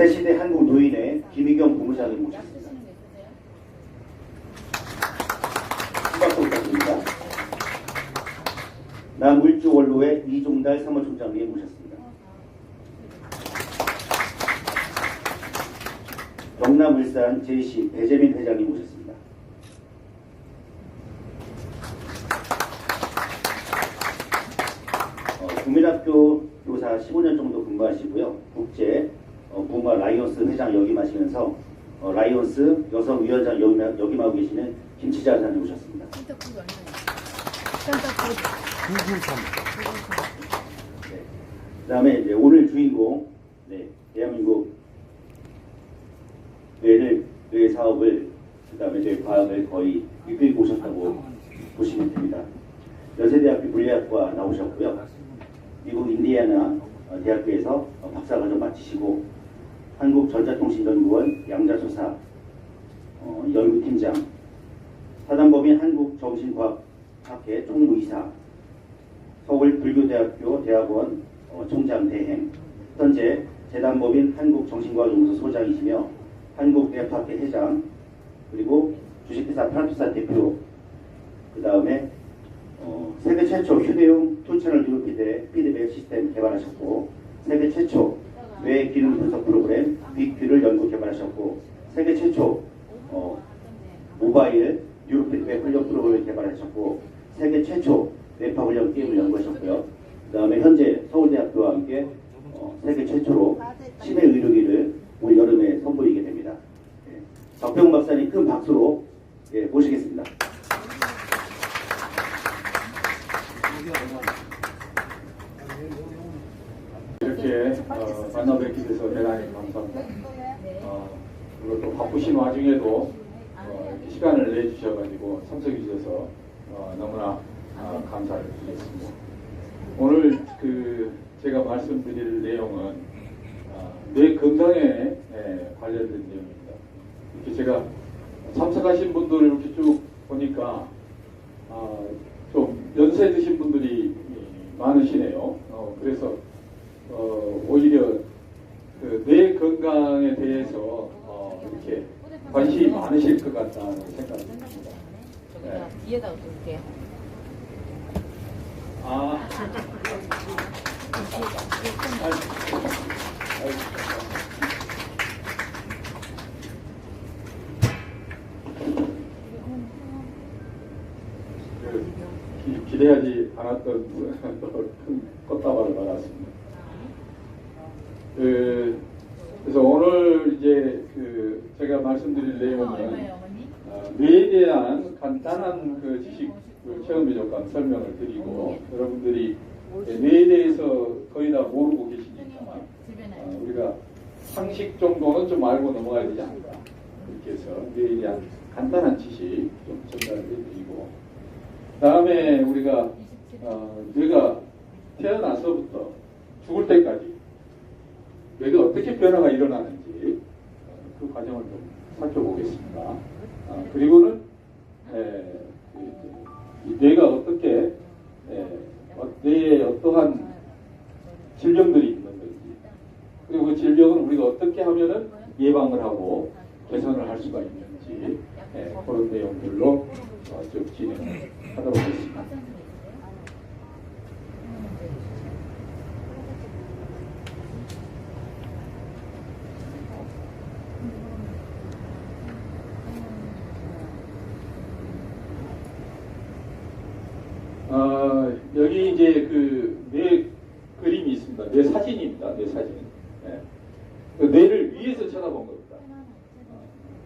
새시대 한국 노인의 김희경 부무장을 모셨습니다. 수박도 부탁드립니다. 남울주원로의 이종달 사무총장님 모셨습니다. 경남울산 JC 배재민 회장님 모셨습니다. 국민학교 교사 15년 정도 근무하시고요. 국제 부마 라이온스 회장 역임하시면서 라이온스 여성위원장 역임하고 계시는 김치자 회장님 오셨습니다. 네. 그 다음에 이제 오늘 주인공, 대한민국 뇌 사업을, 그 다음에 뇌 과학을 거의 이끌고 오셨다고 보시면 됩니다. 연세대학교 물리학과 나오셨고요. 미국 인디애나 대학교에서 박사과정 마치시고 한국전자통신연구원 양자조사 연구팀장, 사단법인 한국정신과학회 총무이사, 서울불교대학교 대학원 총장 대행, 현재 재단법인 한국정신과학연구소 소장이시며 한국대학학회 회장, 그리고 주식회사 프라투사 대표, 그 다음에 세계 최초 휴대용 투채널 뉴로 피드백 시스템 개발하셨고, 세계 최초 뇌 기능 분석 프로그램 빅큐를 연구 개발하셨고, 세계 최초 모바일 뉴로 피드백 훈련 프로그램을 개발하셨고, 세계 최초 뇌파 훈련 게임을 연구하셨고요. 그 다음에 현재 서울대학교와 함께 세계 최초로 치매 의료기를 올 여름에 선보이게 됩니다. 박병 박사님 큰 박수로 모시겠습니다. 이렇게 만나 뵙게 돼서 대단히 감사합니다. 그리고 또 바쁘신 와중에도 이렇게 시간을 내주셔가지고 참석해 주셔서 너무나 감사를 드리겠습니다. 오늘 제가 말씀드릴 내용은 뇌 건강에 관련된 내용입니다. 이렇게 제가 참석하신 분들을 이렇게 쭉 보니까 좀 연세 드신 분들이 많으시네요. 그래서 오히려 뇌 건강에 대해서 이렇게 관심이 많으실 것 같다는 생각이 듭니다. 네. 뒤에다 놓을게요. 기대하지 않았던 큰 꽃다발을 받았습니다. 그래서 오늘 이제 제가 말씀드릴 내용은 뇌에 대한 간단한 지식 체험 조건 설명을 드리고, 여러분들이 뇌에 대해서 거의 다 모르고 계시니까 우리가 상식 정도는 좀 알고 넘어가야 되지 않을까, 그렇게 해서 뇌에 대한 간단한 지식 좀 전달을 해드리고, 다음에 우리가 뇌가 태어나서부터 죽을 때까지 뇌가 어떻게 변화가 일어나는지 그 과정을 좀 살펴보겠습니다. 그리고는 이 뇌가 어떻게 뇌에 어떠한 질병들이 있는 건지, 그리고 그 질병은 우리가 어떻게 하면은 예방을 하고 개선을 할 수가 있는지, 그런 내용들로 좀 진행을 하도록 하겠습니다. 여기 이제 뇌 그림이 있습니다. 뇌 사진입니다. 뇌 사진. 뇌를 위에서 쳐다본 겁니다.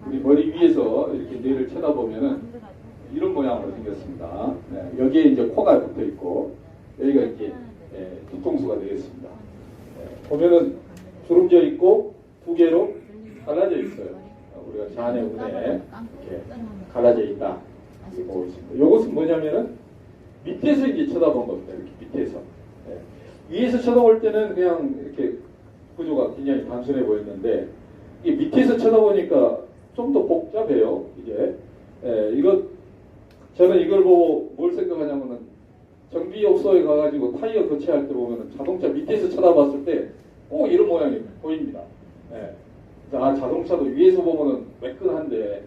우리 머리 위에서 이렇게 뇌를 쳐다보면은 이런 모양으로 생겼습니다. 여기에 이제 코가 붙어 있고, 여기가 이렇게 뒤통수가 되겠습니다. 보면은 주름져 있고 두 개로 갈라져 있어요. 우리가 좌뇌 우뇌 이렇게 갈라져 있다 이렇게 보고 있습니다. 이것은 뭐냐면은 밑에서 이제 쳐다본 겁니다. 이렇게 밑에서. 위에서 쳐다볼 때는 그냥 이렇게 구조가 굉장히 단순해 보였는데, 이게 밑에서 쳐다보니까 좀 더 복잡해요. 이게 저는 이걸 보고 뭘 생각하냐면은, 정비업소에 가가지고 타이어 교체할 때 보면은 자동차 밑에서 쳐다봤을 때 이런 모양이 보입니다. 자, 자동차도 위에서 보면은 매끈한데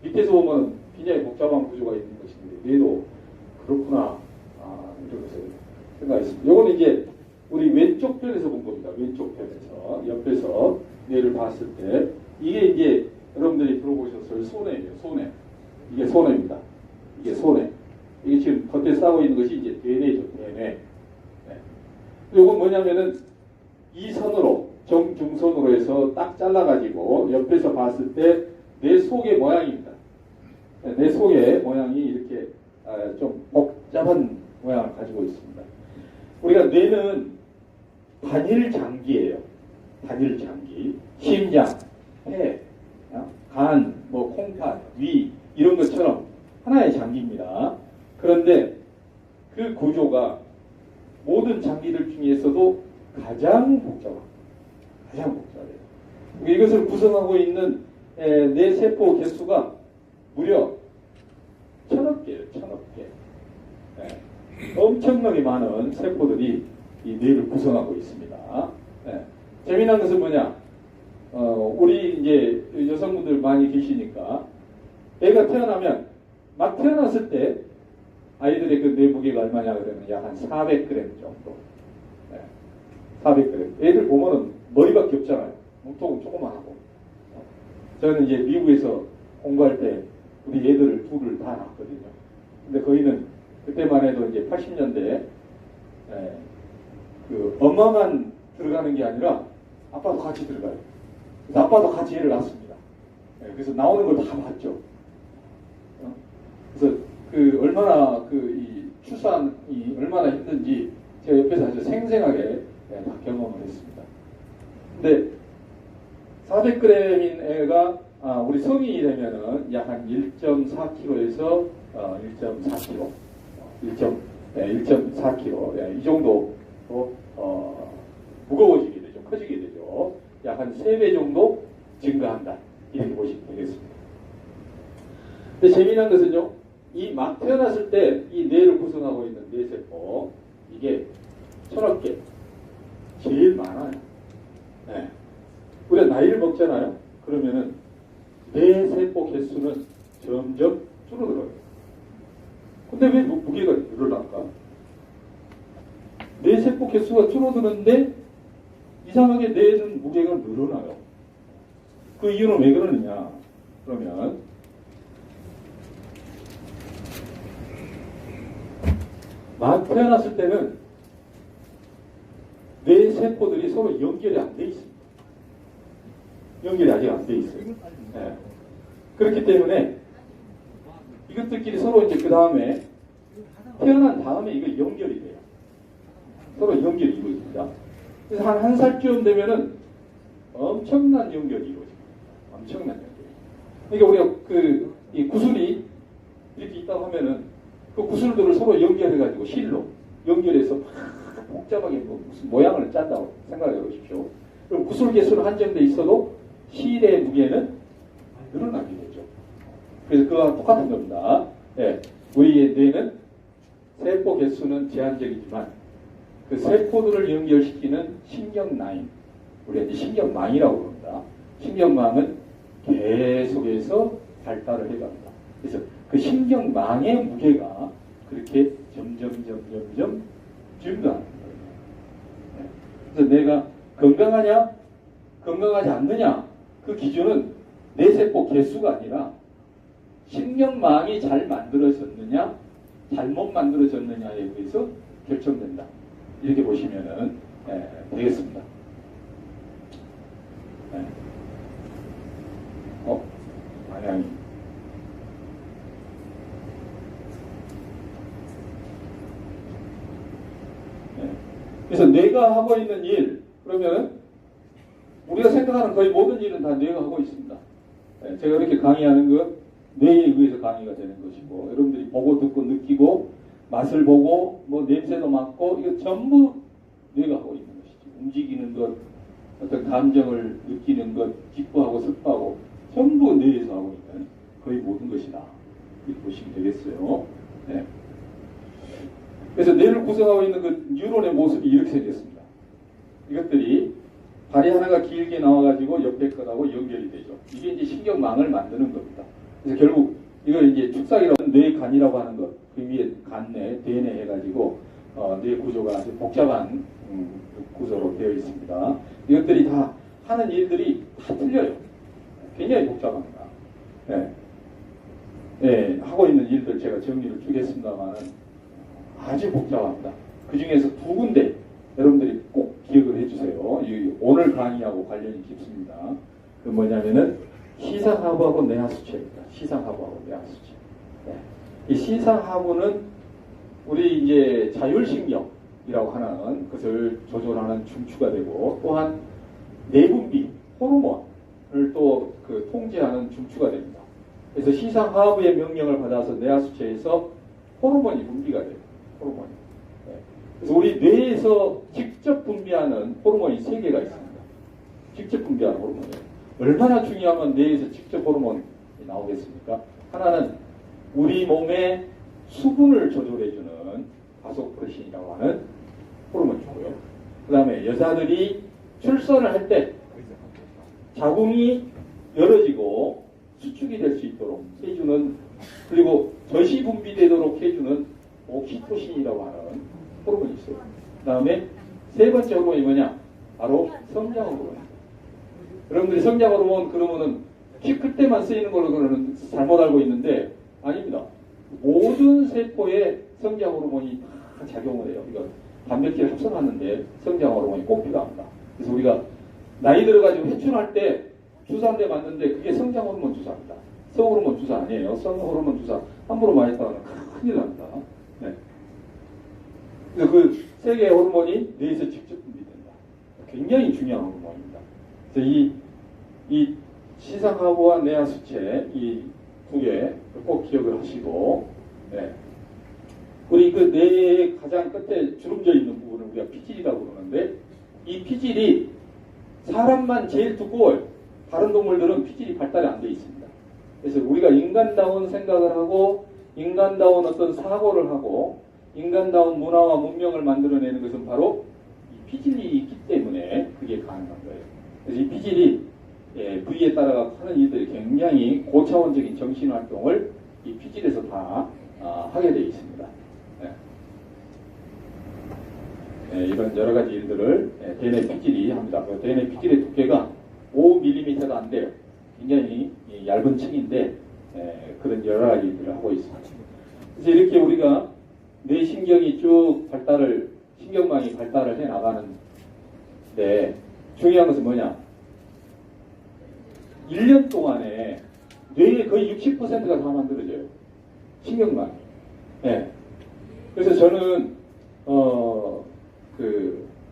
밑에서 보면은 굉장히 복잡한 구조가 있는 것인데 뇌도 그렇구나. 이러면서 생각했습니다. 요거는 이제 우리 왼쪽 편에서 본 겁니다. 왼쪽 편에서 옆에서 뇌를 봤을 때 이게 이제 여러분들이 들어보셨을 소뇌예요. 소뇌. 이게 소뇌입니다. 이게 소뇌. 이게 지금 겉에 싸고 있는 것이 이제 대뇌죠. 대뇌. 네. 요건 뭐냐면은 이 선으로 정중선으로 해서 딱 잘라가지고 옆에서 봤을 때 내 속의 모양입니다. 내 속의 모양이 이렇게 좀 복잡한 모양을 가지고 있습니다. 우리가 뇌는 단일 장기예요. 단일 장기. 심장, 폐, 간, 뭐 콩팥, 위 이런 것처럼 하나의 장기입니다. 그런데 그 구조가 모든 장기들 중에서도 가장 복잡합니다. 가장 복잡해요. 이것을 구성하고 있는 뇌 세포 개수가 무려 1000억 개예요. 1000억 개. 엄청나게 많은 세포들이 이 뇌를 구성하고 있습니다. 재미난 것은 뭐냐? 우리 이제 여성분들 많이 계시니까 애가 태어나면 막 태어났을 때 아이들의 그 뇌 무게가 얼마냐 그러면 약 한 400g 정도. 400g. 애들 보면은 머리밖에 없잖아요. 몸통은 조그만하고. 저는 이제 미국에서 공부할 때 우리 애들을 둘을 다 낳았거든요. 근데 거기는 그때만 해도 이제 80년대 그 엄마만 들어가는 게 아니라 아빠도 같이 들어가요. 그래서 아빠도 같이 애를 낳습니다. 그래서 나오는 걸 다 봤죠. 그래서 그 얼마나 그 이 출산이 얼마나 힘든지 제가 옆에서 아주 생생하게 다 경험을 했습니다. 근데 400g인 애가 우리 성인이 되면은 약 한 1.4kg에서 1.4kg, 1.4kg 이 정도 무거워지게 되죠. 커지게 되죠. 약 한 3배 정도 증가한다. 이렇게 보시면 되겠습니다. 근데 재미난 것은요. 이 막 태어났을 때 이 뇌를 구성하고 있는 뇌세포 이게 1000억 개 제일 많아요. 우리가 나이를 먹잖아요. 그러면은 뇌세포 개수는 점점 줄어들어요. 근데 왜 무게가 늘어날까? 뇌세포 개수가 줄어드는데 이상하게 뇌는 무게가 늘어나요. 그 이유는 왜 그러느냐? 그러면 막 태어났을 때는 뇌세포들이 서로 연결이 안 돼 있습니다. 연결이 아직 안 돼 있어요. 그렇기 때문에 이것들끼리 서로 이제 그 다음에 태어난 다음에 이거 연결이 돼요. 서로 연결이 이루어집니다. 그래서 한 살쯤 되면은 엄청난 연결이 이루어집니다. 엄청난 연결. 그러니까 우리가 이 구슬이 이렇게 있다고 하면은 그 구슬들을 서로 연결해가지고 실로 연결해서 막 복잡하게 무슨 모양을 짠다고 생각해 보십시오. 그럼 구슬 개수는 한정돼 있어도 실의 무게는 늘어나게 되죠. 그래서 그와 똑같은 겁니다. 우리의 뇌는 세포 개수는 제한적이지만 그 세포들을 연결시키는 신경라인, 우리가 이제 신경망이라고 부릅니다. 신경망은 계속해서 발달을 해갑니다. 그래서 그 신경망의 무게가 그렇게 점점 증가하는 거예요. 그래서 내가 건강하냐, 건강하지 않느냐, 그 기준은 내 세포 개수가 아니라 신경망이 잘 만들어졌느냐, 잘못 만들어졌느냐에 의해서 결정된다. 이렇게 보시면 되겠습니다. 방향이. 그래서 뇌가 하고 있는 일, 그러면은 우리가 생각하는 거의 모든 일은 다 뇌가 하고 있습니다. 제가 이렇게 강의하는 것, 뇌에 의해서 강의가 되는 것이고, 여러분들이 보고 듣고 느끼고, 맛을 보고, 뭐 냄새도 맡고, 이거 전부 뇌가 하고 있는 것이죠. 움직이는 것, 어떤 감정을 느끼는 것, 기뻐하고 슬퍼하고, 전부 뇌에서 하고 있는 거의 모든 것이다. 이렇게 보시면 되겠어요. 그래서 뇌를 구성하고 있는 그 뉴런의 모습이 이렇게 생겼습니다. 이것들이 발이 하나가 길게 나와가지고 옆에 것하고 연결이 되죠. 이게 이제 신경망을 만드는 겁니다. 그래서 결국 이걸 이제 축삭이라고 하는 뇌간이라고 하는 것, 그 위에 간내, 대뇌 해가지고 뇌 구조가 아주 복잡한 구조로 되어 있습니다. 이것들이 다 하는 일들이 다 틀려요. 굉장히 복잡합니다. 네. 네, 하고 있는 일들 제가 정리를 주겠습니다만 아주 복잡합니다. 그 중에서 두 군데 여러분들이 꼭 기억을 해주세요. 오늘 강의하고 관련이 깊습니다. 그 뭐냐면은 시상하부하고 내하수체입니다. 시상하부하고 내하수체. 네. 이 시상하부는 우리 이제 자율신경이라고 하는 것을 조절하는 중추가 되고 또한 내분비 호르몬을 또 그 통제하는 중추가 됩니다. 그래서 시상하부의 명령을 받아서 내하수체에서 호르몬이 분비가 돼요. 호르몬이. 네. 그래서 우리 뇌에서 직접 분비하는 호르몬이 3개가 있습니다. 직접 분비하는 호르몬이에요. 얼마나 중요하면 뇌에서 직접 호르몬이 나오겠습니까? 하나는 우리 몸의 수분을 조절해주는 바소프레신이라고 하는 호르몬이고요. 그 다음에 여자들이 출산을 할 때 자궁이 열어지고 수축이 될 수 있도록 해주는, 그리고 젖이 분비되도록 해주는 옥시토신이라고 하는 호르몬이 있어요. 그 다음에 세 번째 호르몬이 뭐냐? 바로 성장 호르몬입니다. 여러분들이 성장 호르몬 그러면은 키 클 때만 쓰이는 걸로 그러는 잘못 알고 있는데 아닙니다. 모든 세포에 성장 호르몬이 다 작용을 해요. 이거 단백질 합성하는데 성장 호르몬이 꼭 필요합니다. 그래서 우리가 나이 들어가지고 회춘할 때 주사 한 대 맞는데 그게 성장 호르몬 주사입니다. 성 호르몬 주사 아니에요. 성 호르몬 주사 함부로 맞았다면 큰일 납니다. 네. 그래서 그 세 개의 호르몬이 뇌에서 직접 분비된다. 굉장히 중요한 호르몬입니다. 그래서 이 시상하부와 내하수체 이 두 개 꼭 기억을 하시고, 네. 우리 그 뇌의 가장 끝에 주름져 있는 부분을 우리가 피질이라고 그러는데 이 피질이 사람만 제일 두꺼워요. 다른 동물들은 피질이 발달이 안 돼 있습니다. 그래서 우리가 인간다운 생각을 하고 인간다운 어떤 사고를 하고 인간다운 문화와 문명을 만들어내는 것은 바로 이 피질이 있기 때문에 그게 가능한 거예요. 그래서 이 피질이 부위에 따라 하는 일들이 굉장히 고차원적인 정신활동을 이 피질에서 다 하게 되어 있습니다. 이런 여러 가지 일들을 대뇌 피질이 합니다. 대뇌 피질의 두께가 5mm도 안 돼요. 굉장히 얇은 층인데 그런 여러 가지 일들을 하고 있습니다. 그래서 이렇게 우리가 뇌신경이 쭉 신경망이 발달을 해 나가는데 중요한 것은 뭐냐? 1년 동안에 뇌의 거의 60%가 다 만들어져요. 신경망이. 네. 그래서 저는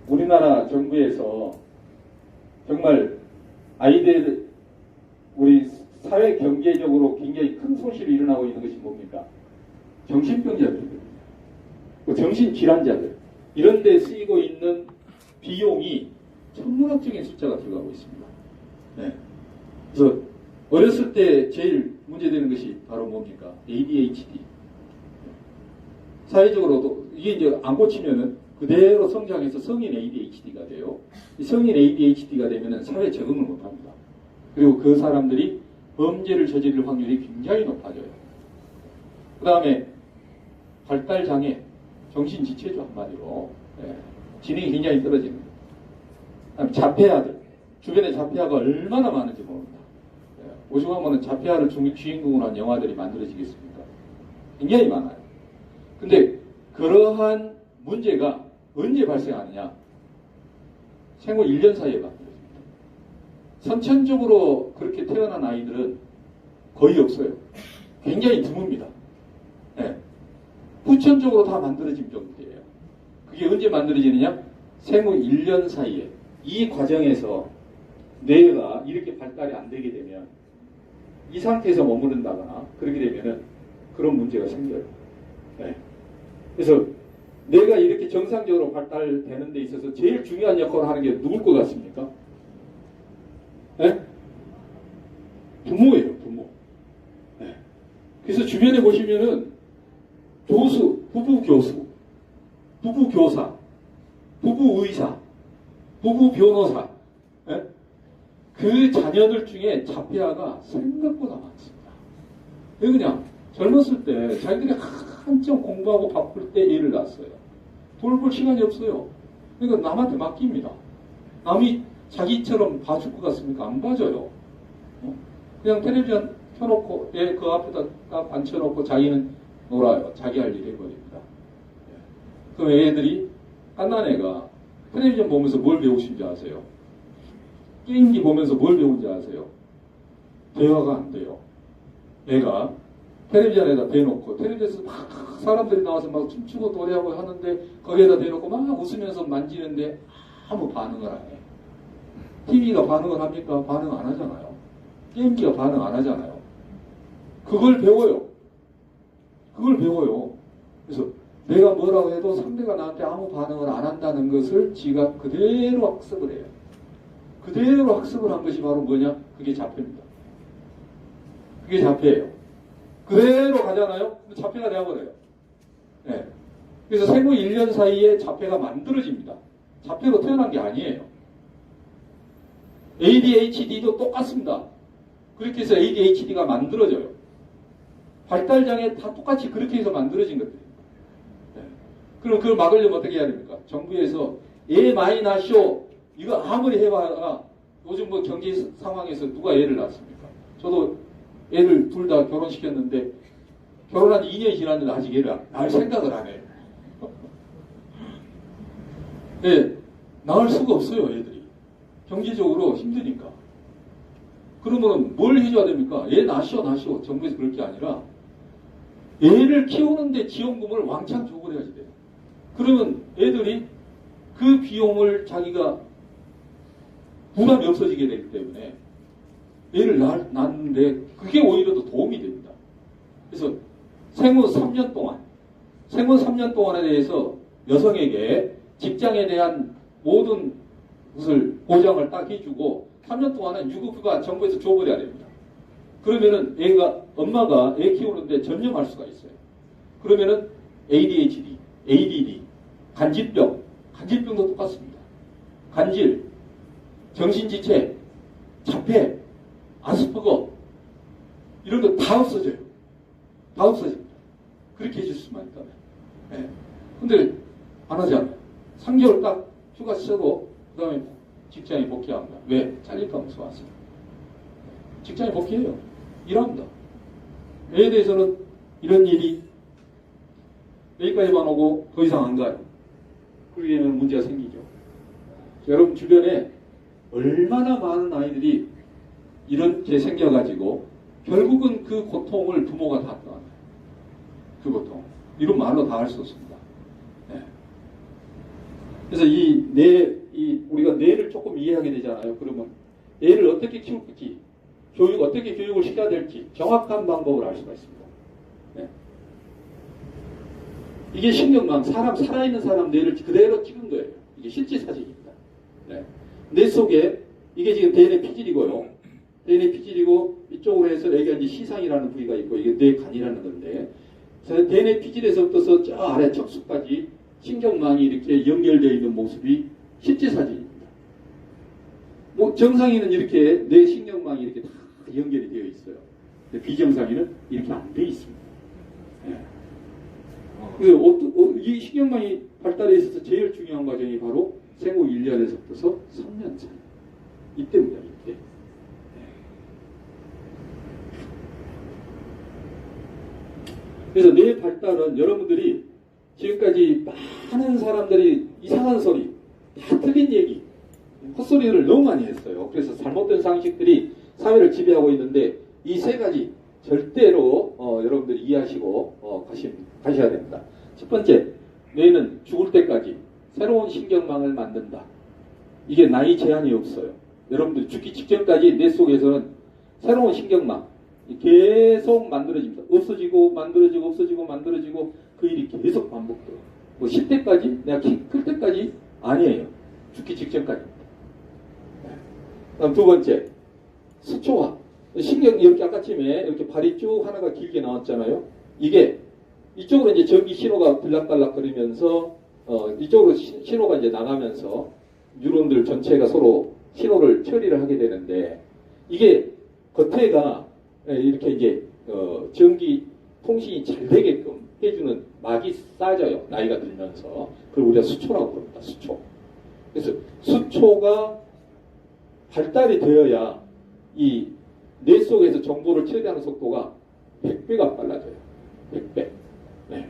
우리나라 정부에서 정말 아이들 우리 사회 경제적으로 굉장히 큰 손실이 일어나고 있는 것이 뭡니까? 정신병자들입니다. 정신질환자들 이런 데 쓰이고 있는 비용이 천문학적인 숫자가 들어가고 있습니다. 네. 그래서 어렸을 때 제일 문제되는 것이 바로 뭡니까? ADHD. 사회적으로도 이게 이제 안 고치면은 그대로 성장해서 성인 ADHD가 돼요. 이 성인 ADHD가 되면은 사회 적응을 못합니다. 그리고 그 사람들이 범죄를 저지를 확률이 굉장히 높아져요. 그 다음에 발달장애, 정신지체죠 한마디로. 지능이 굉장히 떨어집니다. 그다음에 자폐아들, 주변에 자폐아가 얼마나 많은지 모릅니다. 오죽하면 자폐아를 주인공으로 한 영화들이 만들어지겠습니까? 굉장히 많아요. 근데 그러한 문제가 언제 발생하느냐? 생후 1년 사이에 만들어집니다. 선천적으로 그렇게 태어난 아이들은 거의 없어요. 굉장히 드뭅니다. 네. 후천적으로 다 만들어진 병들이에요. 그게 언제 만들어지느냐? 생후 1년 사이에. 이 과정에서 뇌가 이렇게 발달이 안 되게 되면 이 상태에서 머무른다거나 그렇게 되면은 그런 문제가 생겨요. 네. 그래서 뇌가 이렇게 정상적으로 발달되는 데 있어서 제일 중요한 역할을 하는 게 누굴 것 같습니까? 네? 부모예요, 부모. 네. 그래서 주변에 보시면은 교수, 부부 교수, 부부 교사, 부부 의사, 부부 변호사 그 자녀들 중에 자폐아가 생각보다 많습니다. 왜 그냥 젊었을 때 자기들이 한참 공부하고 바쁠 때 애를 낳았어요. 돌볼 시간이 없어요. 그러니까 남한테 맡깁니다. 남이 자기처럼 봐줄 것 같습니까? 안 봐줘요. 그냥 텔레비전 켜놓고 애 그 앞에다 딱 앉혀놓고 자기는 놀아요. 자기 할 일 해버립니다. 그럼 애들이 갓난 애가 텔레비전 보면서 뭘 배우신 줄 아세요? 게임기 보면서 뭘 배운지 아세요? 대화가 안 돼요. 애가 텔레비전에다 대놓고 텔레비전에서 막 사람들이 나와서 막 춤추고 노래하고 하는데 거기에다 대놓고 막 웃으면서 만지는데 아무 반응을 안 해. TV가 반응을 합니까? 반응 안 하잖아요. 게임기가 반응 안 하잖아요. 그걸 배워요. 그걸 배워요. 그래서 내가 뭐라고 해도 상대가 나한테 아무 반응을 안 한다는 것을 지가 그대로 학습을 해요. 그대로 학습을 한 것이 바로 뭐냐? 그게 자폐입니다. 그게 자폐예요. 그대로 가잖아요? 자폐가 되어버려요. 네. 그래서 생후 1년 사이에 자폐가 만들어집니다. 자폐로 태어난 게 아니에요. ADHD도 똑같습니다. 그렇게 해서 ADHD가 만들어져요. 발달장애 다 똑같이 그렇게 해서 만들어진 것들입니다. 네. 그럼 그걸 막으려면 어떻게 해야 됩니까? 정부에서 애 많이 낳으쇼. 이거 아무리 해봐야 요즘 뭐 경제 상황에서 누가 애를 낳습니까? 저도 애를 둘 다 결혼시켰는데 결혼한 지 2년이 지났는데 아직 애를 낳을 생각을 안 해요. 네, 낳을 수가 없어요, 애들이. 경제적으로 힘드니까. 그러면 뭘 해줘야 됩니까? 애 낳으시오. 정부에서 그럴 게 아니라 애를 키우는데 지원금을 왕창 줘버려야지 돼요. 그러면 애들이 그 비용을 자기가 부담이 없어지게 되기 때문에 애를 낳는데 그게 오히려 더 도움이 됩니다. 그래서 생후 3년 동안에 대해서 여성에게 직장에 대한 모든 것을 보장을 딱 해주고 3년 동안은 유급휴가 정부에서 줘버려야 됩니다. 그러면은 엄마가 애 키우는데 전념할 수가 있어요. 그러면은 ADHD, ADD, 간질병도 똑같습니다. 간질, 정신지체, 자폐, 아스퍼거 이런 거 다 없어져요. 다 없어집니다. 그렇게 해줄 수만 있다면. 네. 근데 안 하잖아요. 3개월 딱 휴가 쓰고 그 다음에 직장에 복귀합니다. 왜? 잘릴까 무서워서. 직장에 복귀해요. 일합니다. 애에 대해서는 이런 일이 여기까지만 오고 더 이상 안 가요. 그러기에는 문제가 생기죠. 여러분 주변에 얼마나 많은 아이들이 이렇게 생겨가지고 결국은 그 고통을 부모가 다 떠나요. 그 고통. 이런 말로 다 할 수 없습니다. 네. 그래서 우리가 뇌를 조금 이해하게 되잖아요. 그러면 애를 어떻게 키울지, 어떻게 교육을 시켜야 될지 정확한 방법을 알 수가 있습니다. 네. 이게 신경망, 살아있는 사람 뇌를 그대로 찍은 거예요. 이게 실제 사진입니다. 네. 뇌 속에, 이게 지금 대뇌 피질이고요. 대뇌 피질이고, 이쪽으로 해서 여기가 이제 시상이라는 부위가 있고, 이게 뇌간이라는 건데, 대뇌 피질에서부터 저 아래 척수까지 신경망이 이렇게 연결되어 있는 모습이 실제 사진입니다. 뭐, 정상인은 이렇게 뇌 신경망이 이렇게 다 연결이 되어 있어요. 근데 비정상인은 이렇게 안 되어 있습니다. 네. 이 신경망이 발달에 있어서 제일 중요한 과정이 바로 생후 1년에서부터 3년 차이. 이때입니다, 이때. 그래서 뇌 발달은 여러분들이 지금까지 많은 사람들이 이상한 소리, 다 틀린 얘기, 헛소리를 너무 많이 했어요. 그래서 잘못된 상식들이 사회를 지배하고 있는데 이 세 가지 절대로 여러분들이 이해하시고 가셔야 됩니다. 첫 번째, 뇌는 죽을 때까지 새로운 신경망을 만든다. 이게 나이 제한이 없어요. 여러분들이 죽기 직전까지 뇌 속에서는 새로운 신경망 계속 만들어집니다. 없어지고 만들어지고 없어지고 만들어지고 그 일이 계속 반복돼요. 뭐 10대까지 내가 키 클 때까지 아니에요. 죽기 직전까지입니다. 다음 두 번째, 수초화. 신경 이렇게 아까쯤에 이렇게 발이 쭉 하나가 길게 나왔잖아요. 이게 이쪽으로 이제 전기 신호가 들락달락 거리면서 이쪽으로 신호가 이제 나가면서 뉴런들 전체가 서로 신호를 처리를 하게 되는데 이게 겉에가 이렇게 이제 전기 통신이 잘 되게끔 해주는 막이 쌓여요. 나이가 들면서. 그걸 우리가 수초라고 부릅니다. 수초. 그래서 수초가 발달이 되어야 이 뇌 속에서 정보를 처리하는 속도가 100배가 빨라져요. 100배. 네.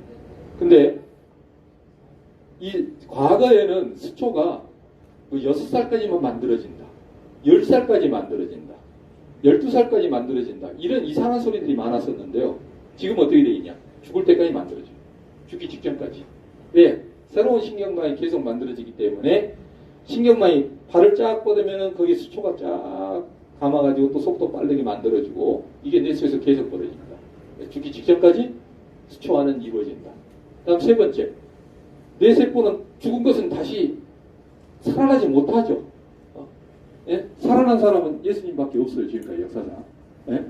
근데 이 과거에는 수초가 6살까지만 만들어진다. 10살까지 만들어진다. 12살까지 만들어진다. 이런 이상한 소리들이 많았었는데요. 지금 어떻게 되겠냐? 죽을 때까지 만들어져요. 죽기 직전까지. 왜? 새로운 신경망이 계속 만들어지기 때문에 신경망이 발을 쫙 뻗으면 거기 수초가 쫙 감아가지고 또 속도 빠르게 만들어지고 이게 뇌 속에서 계속 벌어집니다. 죽기 직전까지 수초화는 이루어진다. 다음 세 번째. 뇌세포는 죽은 것은 다시 살아나지 못하죠. 예? 살아난 사람은 예수님밖에 없어요. 지금까지 역사상. 예?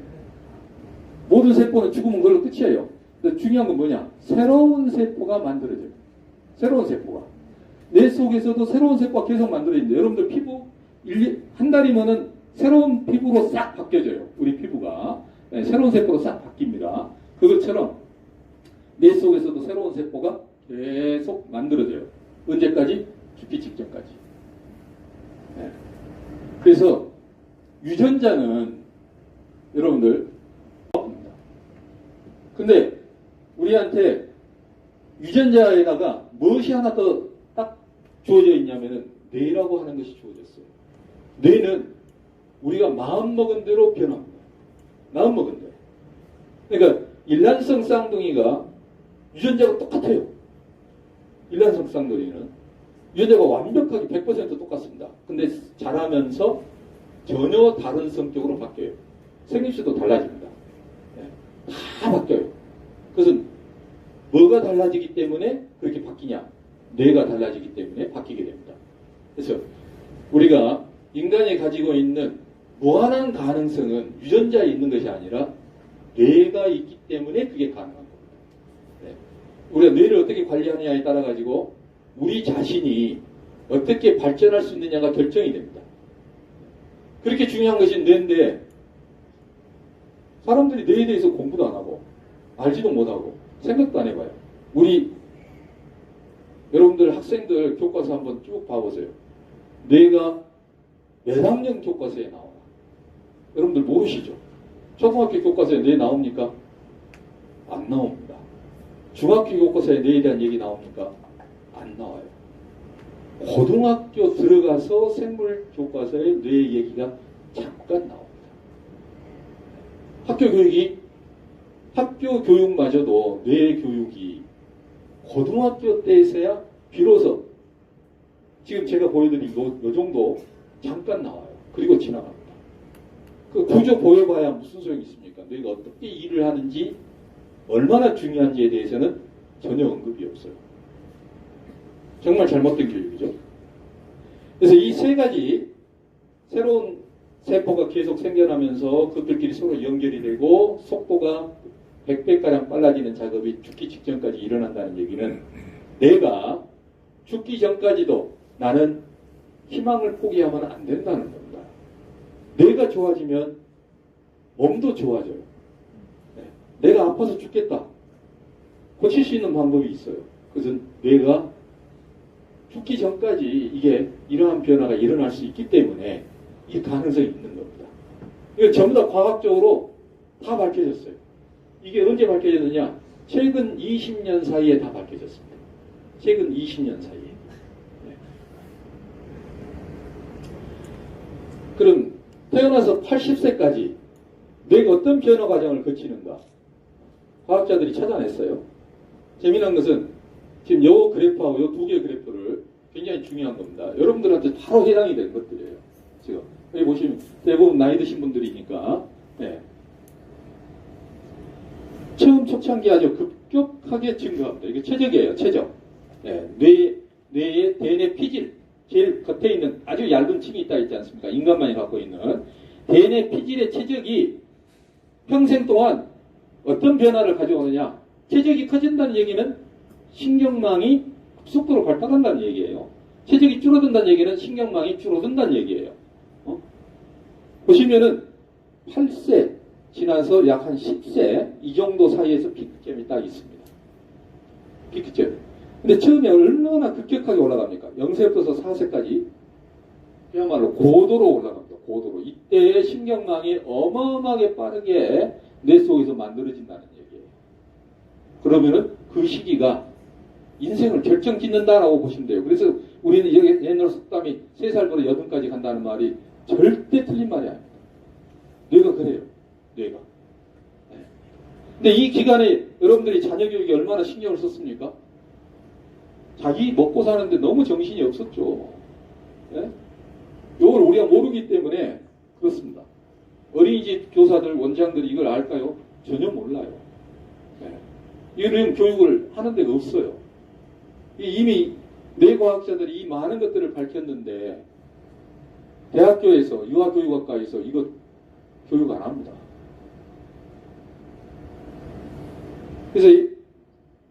모든 세포는 죽으면 그걸로 끝이에요. 근데 중요한 건 뭐냐? 새로운 세포가 만들어져요. 새로운 세포가. 뇌 속에서도 새로운 세포가 계속 만들어진다. 여러분들 피부 한 달이면은 새로운 피부로 싹 바뀌어져요. 우리 피부가. 네, 새로운 세포로 싹 바뀝니다. 그것처럼 뇌 속에서도 새로운 세포가 계속 만들어져요. 언제까지? 죽기 직전까지. 네. 그래서 유전자는 여러분들 근데 우리한테 유전자에다가 무엇이 하나 더 딱 주어져 있냐면은 뇌라고 하는 것이 주어졌어요. 뇌는 우리가 마음먹은 대로 변합니다. 마음먹은 대로. 그러니까 일란성 쌍둥이가 유전자가 똑같아요. 일란성 쌍둥이는 유전자가 완벽하게 100% 똑같습니다. 근데 자라면서 전혀 다른 성격으로 바뀌어요. 생김새도 달라집니다. 네. 다 바뀌어요. 그것은 뭐가 달라지기 때문에 그렇게 바뀌냐? 뇌가 달라지기 때문에 바뀌게 됩니다. 그래서 우리가 인간이 가지고 있는 무한한 가능성은 유전자에 있는 것이 아니라 뇌가 있기 때문에 그게 가능한 겁니다. 네. 우리가 뇌를 어떻게 관리하느냐에 따라 가지고 우리 자신이 어떻게 발전할 수 있느냐가 결정이 됩니다. 그렇게 중요한 것이 뇌인데 사람들이 뇌에 대해서 공부도 안 하고 알지도 못하고 생각도 안 해봐요. 우리 여러분들 학생들 교과서 한번 쭉 봐보세요. 뇌가 몇 학년 교과서에 나오나? 여러분들 모르시죠? 초등학교 교과서에 뇌 나옵니까? 안 나옵니다. 중학교 교과서에 뇌에 대한 얘기 나옵니까? 안 나와요. 고등학교 들어가서 생물 교과서에 뇌 얘기가 잠깐 나옵니다. 학교 교육마저도 뇌 교육이 고등학교 때에서야 비로소 지금 제가 보여드린 요 정도 잠깐 나와요. 그리고 지나갑니다. 그 구조 보여봐야 무슨 소용이 있습니까? 뇌가 어떻게 일을 하는지 얼마나 중요한지에 대해서는 전혀 언급이 없어요. 정말 잘못된 교육이죠. 그래서 이 세 가지 새로운 세포가 계속 생겨나면서 그들끼리 서로 연결이 되고 속도가 100배가량 빨라지는 작업이 죽기 직전까지 일어난다는 얘기는 내가 죽기 전까지도 나는 희망을 포기하면 안 된다는 겁니다. 뇌가 좋아지면 몸도 좋아져요. 내가 아파서 죽겠다. 고칠 수 있는 방법이 있어요. 그것은 뇌가 죽기 전까지 이게 이러한 변화가 일어날 수 있기 때문에 이 가능성이 있는 겁니다. 이거 전부 다 과학적으로 다 밝혀졌어요. 이게 언제 밝혀졌느냐? 최근 20년 사이에 다 밝혀졌습니다. 최근 20년 사이에. 네. 그럼 태어나서 80세까지 뇌가 어떤 변화 과정을 거치는가? 과학자들이 찾아냈어요. 재미난 것은 지금 요 그래프하고 요 두 개의 그래프를 굉장히 중요한 겁니다. 여러분들한테 바로 해당이 되는 것들이에요. 지금 여기 보시면 대부분 나이 드신 분들이니까 네. 처음 초창기 아주 급격하게 증가합니다. 이게 최적이에요. 최적. 네. 뇌의 대뇌 피질 제일 겉에 있는 아주 얇은 층이 있다 있지 않습니까? 인간만이 갖고 있는 대뇌 피질의 최적이 평생 동안 어떤 변화를 가져오느냐? 최적이 커진다는 얘기는 신경망이 급속도로 발달한다는 얘기예요. 체적이 줄어든다는 얘기는 신경망이 줄어든다는 얘기예요. 보시면은 8세 지나서 약 한 10세 이 정도 사이에서 피크점이 딱 있습니다. 피크점. 근데 처음에 얼마나 급격하게 올라갑니까? 0세부터 4세까지 그야말로 고도로 올라갑니다. 고도로. 이때의 신경망이 어마어마하게 빠르게 뇌 속에서 만들어진다는 얘기예요. 그러면은 그 시기가 인생을 결정짓는다라고 보시면 돼요. 그래서 우리는 옛날 속담이 3살부터 8까지 간다는 말이 절대 틀린 말이 아닙니다. 뇌가 그래요. 뇌가. 네. 근데 이 기간에 여러분들이 자녀 교육에 얼마나 신경을 썼습니까? 자기 먹고 사는데 너무 정신이 없었죠. 네? 이걸 우리가 모르기 때문에 그렇습니다. 어린이집 교사들, 원장들이 이걸 알까요? 전혀 몰라요. 네. 이런 교육을 하는 데가 없어요. 이미 뇌과학자들이 이 많은 것들을 밝혔는데 대학교에서, 유아교육학과에서 이거 교육 안 합니다. 그래서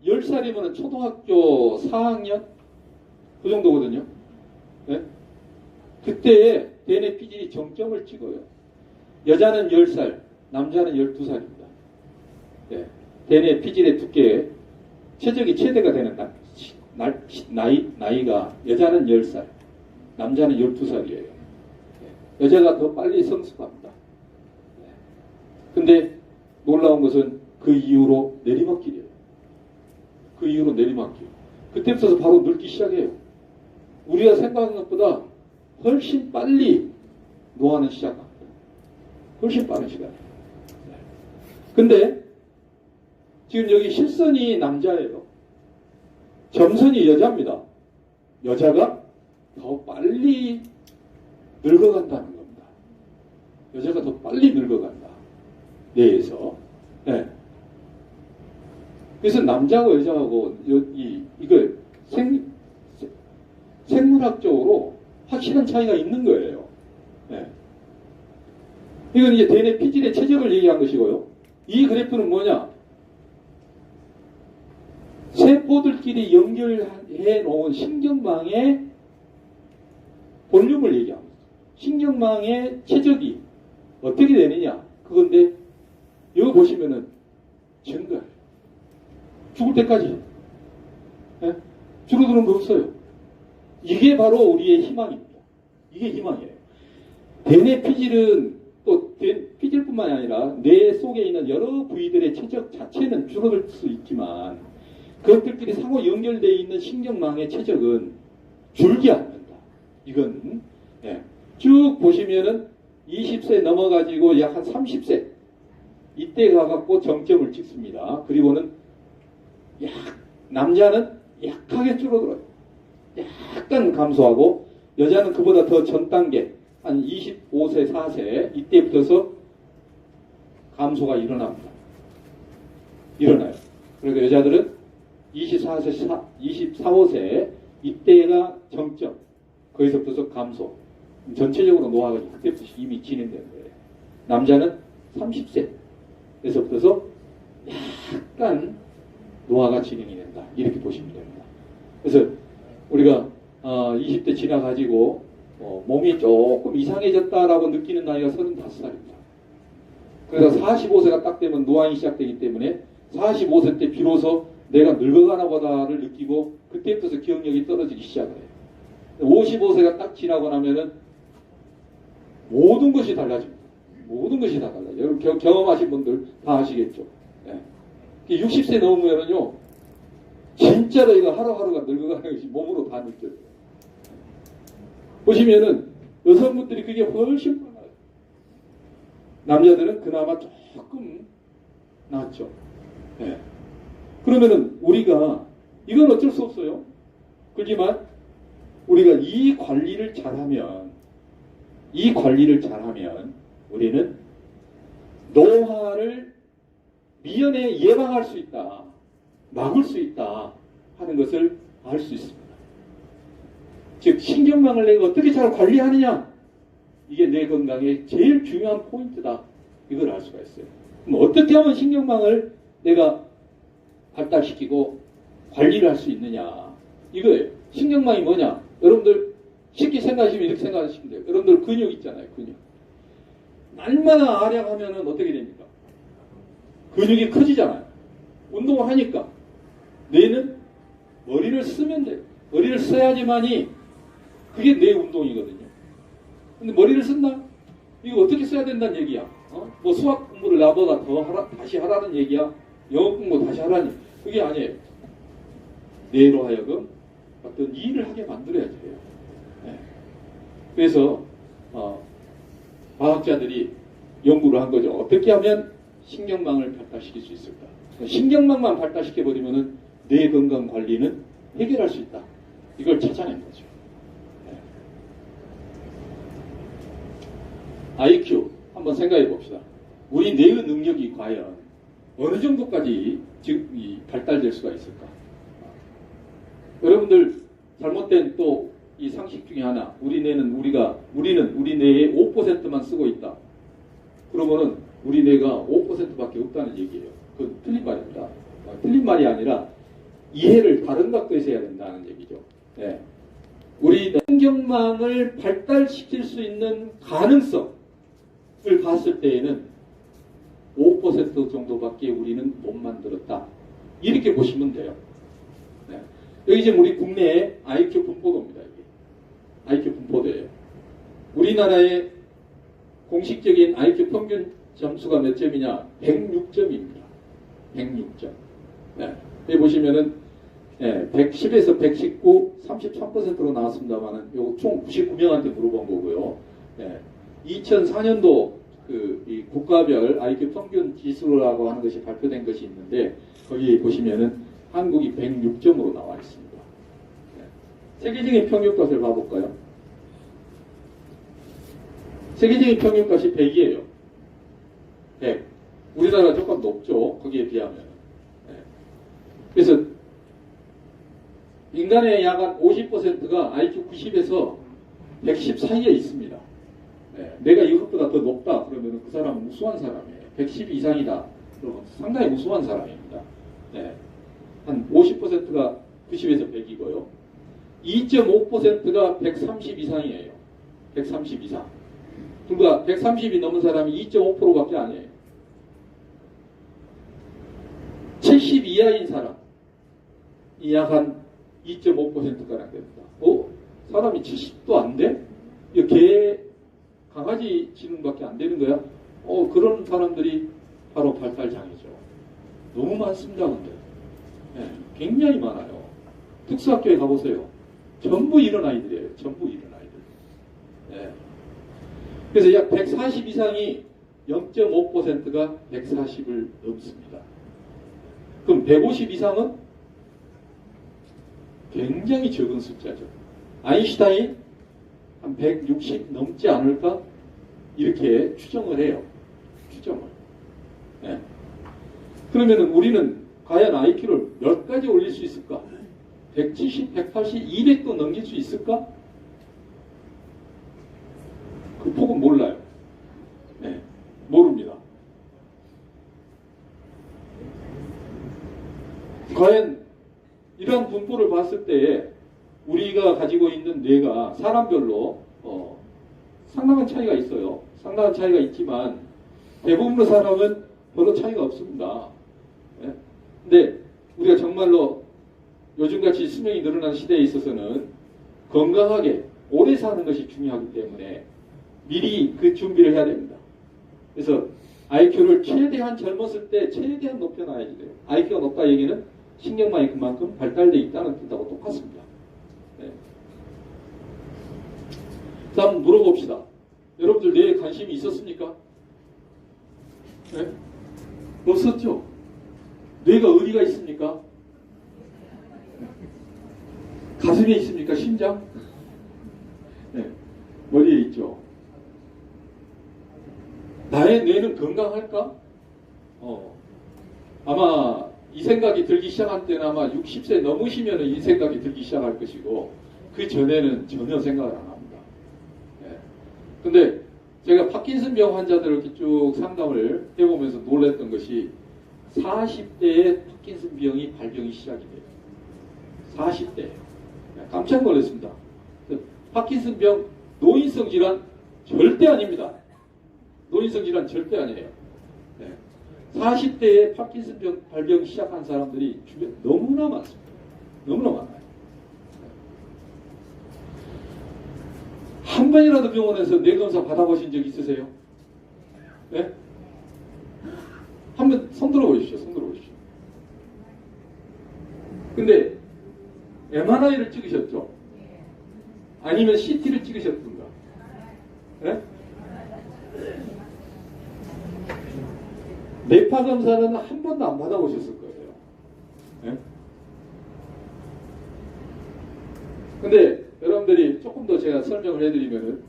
10살이면 초등학교 4학년? 그 정도거든요. 네? 그때에 대뇌 피질이 정점을 찍어요. 여자는 10살, 남자는 12살입니다. 네. 대뇌 피질의 두께, 최적이 최대가 되는 나이가 여자는 10살, 남자는 12살이에요. 여자가 더 빨리 성숙합니다. 근데 놀라운 것은 그 이후로 내리막길이에요. 그 이후로 내리막길. 그때부터 바로 늙기 시작해요. 우리가 생각하는 것보다 훨씬 빨리 노화는 시작합니다. 훨씬 빠른 시간이에요. 근데 지금 여기 실선이 남자예요. 점선이 여자입니다. 여자가 더 빨리 늙어간다는 겁니다. 여자가 더 빨리 늙어간다. 뇌에서. 네. 그래서 남자하고 여자하고 이걸 생물학적으로 확실한 차이가 있는 거예요. 네. 이건 이제 대뇌 피질의 최적을 얘기한 것이고요. 이 그래프는 뭐냐? 세포들끼리 연결해 놓은 신경망의 볼륨을 얘기합니다. 신경망의 최적이 어떻게 되느냐? 그건데, 이거 보시면은 증가해요. 죽을 때까지. 네? 줄어드는 거 없어요. 이게 바로 우리의 희망입니다. 이게 희망이에요. 대뇌 피질은 또 피질뿐만이 아니라 뇌 속에 있는 여러 부위들의 최적 자체는 줄어들 수 있지만 그것들끼리 상호 연결되어 있는 신경망의 최적은 줄지 않는다. 이건 쭉 보시면은 20세 넘어가지고 약 한 30세 이때 가갖고 정점을 찍습니다. 그리고는 남자는 약하게 줄어들어요. 약간 감소하고 여자는 그보다 더 전 단계 한 25세, 4세 이때부터서 감소가 일어납니다. 일어나요. 그러니까 여자들은 24세, 5세 이때가 정점. 거기서부터 감소. 전체적으로 노화가 그때부터 이미 진행되는 거예요. 남자는 30세에서부터 약간 노화가 진행이 된다. 이렇게 보시면 됩니다. 그래서 우리가 20대 지나가지고 몸이 조금 이상해졌다라고 느끼는 나이가 35살입니다. 그래서 45세가 딱 되면 노안이 시작되기 때문에 45세 때 비로소 내가 늙어가나 보다를 느끼고 그때부터 기억력이 떨어지기 시작을 해요. 55세가 딱 지나고 나면은 모든 것이 달라집니다. 모든 것이 다 달라요. 여러분 경험하신 분들 다 아시겠죠. 60세 넘으면은요, 진짜로 이거 하루하루가 늙어가는 것이 몸으로 다 느껴져요. 보시면은 여성분들이 그게 훨씬 많아요. 남자들은 그나마 조금 낫죠. 네. 그러면은 우리가 이건 어쩔 수 없어요. 그렇지만 우리가 이 관리를 잘하면 우리는 노화를 미연에 예방할 수 있다, 막을 수 있다 하는 것을 알 수 있습니다. 즉 신경망을 내가 어떻게 잘 관리하느냐, 이게 뇌 건강의 제일 중요한 포인트다. 이걸 알 수가 있어요. 그럼 어떻게 하면 신경망을 내가 발달시키고 관리를 할 수 있느냐, 이거예요. 신경망이 뭐냐? 여러분들 쉽게 생각하시면 이렇게 생각하시면 돼요. 여러분들 근육 있잖아요. 근육. 날마다 아량하면은 어떻게 됩니까? 근육이 커지잖아요. 운동을 하니까. 뇌는 머리를 쓰면 돼요. 머리를 써야지만이 그게 뇌 운동이거든요. 근데 머리를 쓴다? 이거 어떻게 써야 된다는 얘기야? 뭐 수학 공부를 나보다 다시 하라는 얘기야? 영어 공부 다시 하라는 그게 아니에요. 뇌로 하여금 어떤 일을 하게 만들어야 돼요. 네. 그래서 과학자들이 연구를 한 거죠. 어떻게 하면 신경망을 발달시킬 수 있을까? 신경망만 발달시켜버리면 뇌 건강 관리는 해결할 수 있다. 이걸 찾아낸 거죠. 네. IQ 한번 생각해 봅시다. 우리 뇌의 능력이 과연 어느 정도까지 발달될 수가 있을까? 여러분들 잘못된 또 이 상식 중에 하나, 우리는 우리 뇌의 5%만 쓰고 있다. 그러면은 우리 뇌가 5%밖에 없다는 얘기예요. 그건 틀린 말입니다. 틀린 말이 아니라 이해를 다른 각도에서 해야 된다는 얘기죠. 네. 우리 신경망을 발달시킬 수 있는 가능성을 봤을 때에는 5% 정도밖에 우리는 못 만들었다. 이렇게 보시면 돼요. 네. 여기 지금 우리 국내의 IQ 분포도입니다. 이게. IQ 분포도예요. 우리나라의 공식적인 IQ 평균 점수가 몇 점이냐? 106점입니다. 106점. 네. 여기 보시면은 110에서 119, 33%로 나왔습니다만은 요거 총 99명한테 물어본 거고요. 2004년도 이 국가별 IQ 평균 지수라고 하는 것이 발표된 것이 있는데 거기 보시면은 한국이 106점으로 나와 있습니다. 세계적인 평균값을 봐볼까요? 세계적인 평균값이 100이에요. 100. 우리나라 조금 높죠. 거기에 비하면. 그래서 인간의 약 한 50%가 IQ 90에서 110 사이에 있습니다. 내가 이것보다 더 높다 그러면 그 사람은 무수한 사람이에요. 110 이상이다 그러면 상당히 무수한 사람입니다. 한 50%가 90에서 100이고요. 2.5%가 130 이상이에요. 130 이상. 그러니까 130이 넘은 사람이 2.5%밖에 아니에요. 70 이하인 사람이 약 한 2.5%가량 됩니다. 사람이 70도 안 돼? 개, 강아지 지능밖에 안 되는 거야? 그런 사람들이 바로 발달장애죠. 너무 많습니다, 근데. 굉장히 많아요. 특수학교에 가보세요. 전부 이런 아이들이에요. 전부 이런 아이들. 그래서 약 140 이상이 0.5%가 140을 넘습니다. 그럼 150 이상은 굉장히 적은 숫자죠. 아인슈타인 한 160 넘지 않을까? 이렇게 추정을 해요. 추정을. 그러면은 우리는 과연 IQ를 몇 가지 올릴 수 있을까? 170, 180, 200도 넘길 수 있을까? 그 폭은 몰라요. 모릅니다. 과연 이러한 분포를 봤을 때에 우리가 가지고 있는 뇌가 사람별로 상당한 차이가 있어요. 상당한 차이가 있지만 대부분의 사람은 별로 차이가 없습니다. 근데 우리가 정말로 요즘같이 수명이 늘어나는 시대에 있어서는 건강하게 오래 사는 것이 중요하기 때문에 미리 그 준비를 해야 됩니다. 그래서 IQ를 최대한 젊었을 때 최대한 높여놔야 돼요. IQ가 높다 얘기는 신경망이 그만큼 발달되어 있다는 뜻하고 똑같습니다. 자, 한번 물어봅시다. 여러분들 뇌에 관심이 있었습니까? 없었죠? 뇌가 어디가 있습니까? 가슴에 있습니까? 심장? 머리에 있죠. 나의 뇌는 건강할까? 아마 이 생각이 들기 시작한 때는 아마 60세 넘으시면 이 생각이 들기 시작할 것이고 그 전에는 전혀 생각을 안 합니다. 근데 제가 파킨슨병 환자들을 이렇게 쭉 상담을 해보면서 놀랐던 것이 40대에 파킨슨병이 발병이 시작이 돼요. 40대. 깜짝 놀랐습니다. 파킨슨병 노인성 질환 절대 아닙니다. 노인성 질환 절대 아니에요. 네. 40대에 파킨슨병 발병 시작한 사람들이 주변에 너무나 많습니다. 너무나 많아요. 한 번이라도 병원에서 뇌검사 받아보신 적 있으세요? 네? 한번 손 들어보십시오. 손 들어보십시오. 근데 MRI를 찍으셨죠? 아니면 CT를 찍으셨던가? 네? 뇌파 검사는 한 번도 안 받아보셨을 거예요. 네? 근데 여러분들이 조금 더 제가 설명을 해드리면은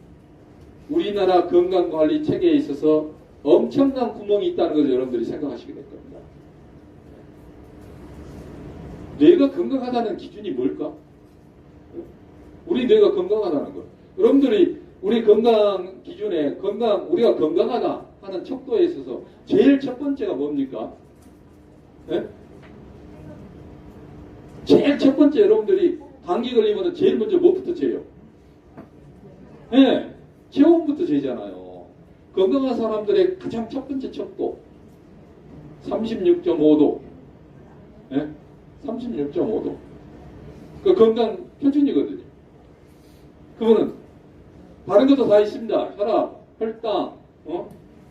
우리나라 건강관리 체계에 있어서 엄청난 구멍이 있다는 것을 여러분들이 생각하시게 될 겁니다. 뇌가 건강하다는 기준이 뭘까? 우리 뇌가 건강하다는 것. 여러분들이 우리 건강 기준에 우리가 건강하다 하는 척도에 있어서 제일 첫 번째가 뭡니까? 네? 제일 첫 번째 여러분들이 감기 걸리면 제일 먼저 뭐부터 재요? 네, 체온부터 재잖아요. 건강한 사람들의 가장 첫 번째 척도 36.5도. 네? 36.5도. 그 건강 표준이거든요. 그거는 다른 것도 다 있습니다. 혈압, 혈당,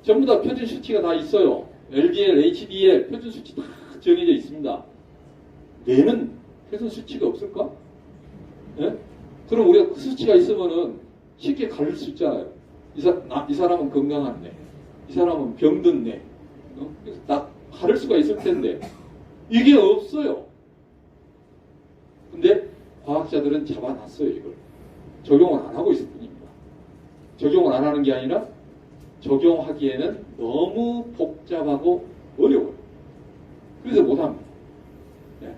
전부 다 표준 수치가 다 있어요. LDL, HDL 표준 수치 다 정해져 있습니다. 뇌는 표준 수치가 없을까? 예? 그럼 우리가 그 수치가 있으면은 쉽게 가릴 수 있잖아요. 이 사람은 건강한 뇌, 이 사람은 병든 뇌. 딱 가릴 수가 있을 텐데 이게 없어요. 근데 과학자들은 잡아놨어요. 이걸 적용을 안 하고 있을 뿐입니다. 적용을 안 하는 게 아니라 적용하기에는 너무 복잡하고 어려워요. 그래서 못합니다. 네.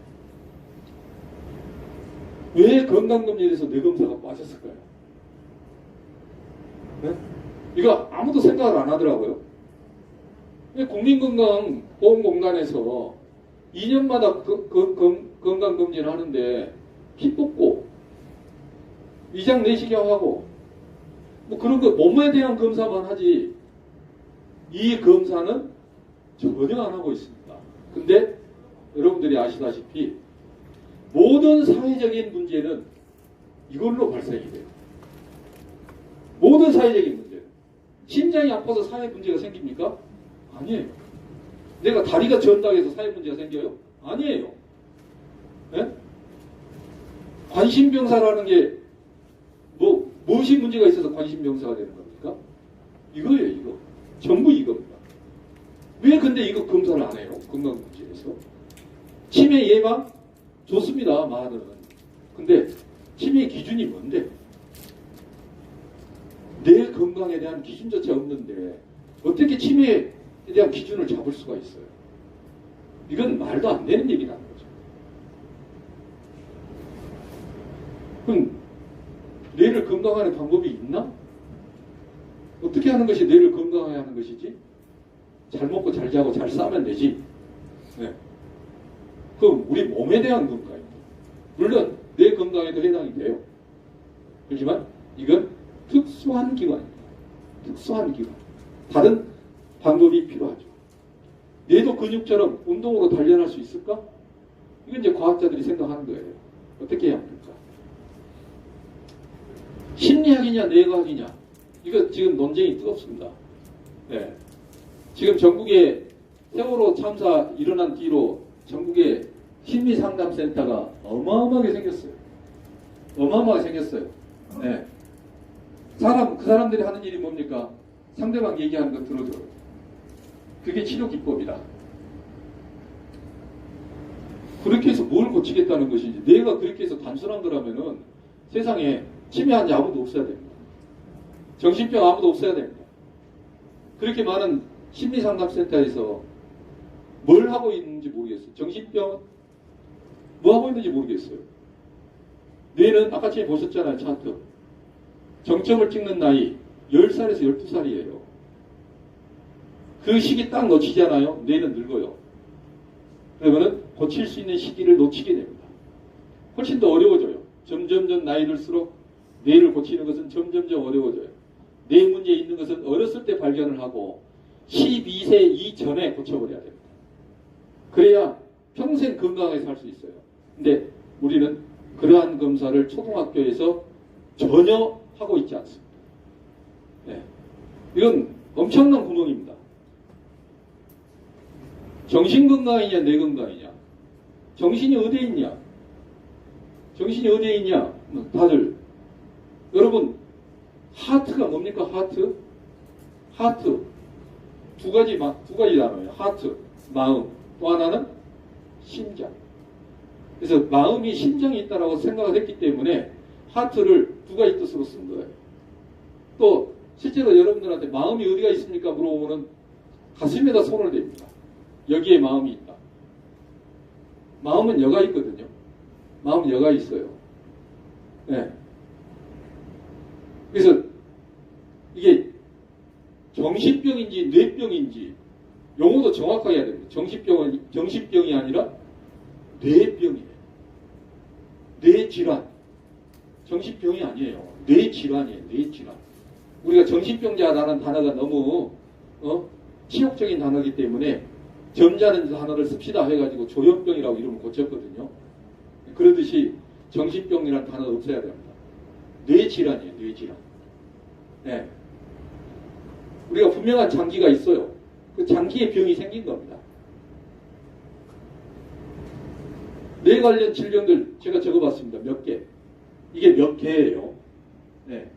왜 건강검진에서 뇌검사가 빠졌을까요? 네? 이거 아무도 생각을 안 하더라고요. 국민건강보험공단에서 2년마다 건강검진을 하는데 피 뽑고 위장 내시경하고 뭐 그런 거 몸에 대한 검사만 하지 이 검사는 전혀 안 하고 있습니다. 근데 여러분들이 아시다시피 모든 사회적인 문제는 이걸로 발생이 돼요. 모든 사회적인 문제. 심장이 아파서 사회 문제가 생깁니까? 아니에요. 내가 다리가 저린다고 해서 사회 문제가 생겨요? 아니에요. 네? 관심병사라는 게 무엇이 문제가 있어서 관심병사가 되는 겁니까? 이거예요, 이거. 전부 이겁니다. 왜 근데 이거 검사를 안 해요? 건강검진에서. 치매 예방? 좋습니다, 많은. 근데 치매 기준이 뭔데? 내 건강에 대한 기준조차 없는데 어떻게 치매에 대한 기준을 잡을 수가 있어요? 이건 말도 안 되는 얘기라는 거죠. 그럼 뇌를 건강하는 방법이 있나? 어떻게 하는 것이 뇌를 건강하게 하는 것이지? 잘 먹고 잘 자고 잘 싸면 되지. 네. 그럼 우리 몸에 대한 건강입니다. 물론 뇌 건강에도 해당이 돼요. 그렇지만 이건 특수한 기관입니다. 특수한 기관. 다른 방법이 필요하죠. 뇌도 근육처럼 운동으로 단련할 수 있을까? 이건 이제 과학자들이 생각하는 거예요. 어떻게 해야 합니까? 심리학이냐 뇌과학이냐 이거 지금 논쟁이 뜨겁습니다. 네. 지금 전국에 세월호 참사 일어난 뒤로 전국에 심리상담센터가 어마어마하게 생겼어요. 어마어마하게 생겼어요. 네. 그 사람들이 하는 일이 뭡니까? 상대방 얘기하는 거 들어줘요. 그게 치료 기법이다. 그렇게 해서 뭘 고치겠다는 것인지, 뇌가 그렇게 해서 단순한 거라면은 세상에 치매 환자 아무도 없어야 됩니다. 정신병 아무도 없어야 됩니다. 그렇게 많은 심리상담센터에서 뭘 하고 있는지 모르겠어요. 정신병 뭐 하고 있는지 모르겠어요. 뇌는 아까 전에 보셨잖아요. 차트. 정점을 찍는 나이 10살에서 12살이에요. 그 시기 딱 놓치잖아요. 뇌는 늙어요. 그러면 고칠 수 있는 시기를 놓치게 됩니다. 훨씬 더 어려워져요. 점점점 나이 들수록 뇌를 고치는 것은 점점점 어려워져요. 뇌 문제 있는 것은 어렸을 때 발견을 하고 12세 이전에 고쳐버려야 됩니다. 그래야 평생 건강하게 살 수 있어요. 근데 우리는 그러한 검사를 초등학교에서 전혀 하고 있지 않습니다. 네. 이건 엄청난 구멍입니다. 정신건강이냐 뇌건강이냐, 정신이 어디에 있냐, 정신이 어디에 있냐, 다들 여러분 하트가 뭡니까? 하트 두 가지 단어예요. 하트, 마음, 또 하나는 심장. 그래서 마음이 심장이 있다라고 생각을 했기 때문에 하트를 두 가지 뜻으로 쓴 거예요. 또 실제로 여러분들한테 마음이 어디가 있습니까? 물어보면 가슴에다 손을 댑니다. 여기에 마음이 있다. 마음은 여가 있거든요. 마음은 여가 있어요. 네. 그래서 이게 정신병인지 뇌병인지 용어도 정확하게 해야 됩니다. 정신병이 아니라 뇌병이에요. 뇌질환. 정신병이 아니에요. 뇌질환이에요. 뇌질환. 우리가 정신병자라는 단어가 너무 치욕적인 단어이기 때문에 점잖은 단어를 씁시다 해가지고 조현병이라고 이름을 고쳤거든요. 그러듯이 정신병이라는 단어를 없애야 됩니다. 뇌질환이에요. 뇌질환. 네. 우리가 분명한 장기가 있어요. 그 장기에 병이 생긴 겁니다. 뇌 관련 질병들 제가 적어봤습니다. 몇 개. 이게 몇 개예요. 네.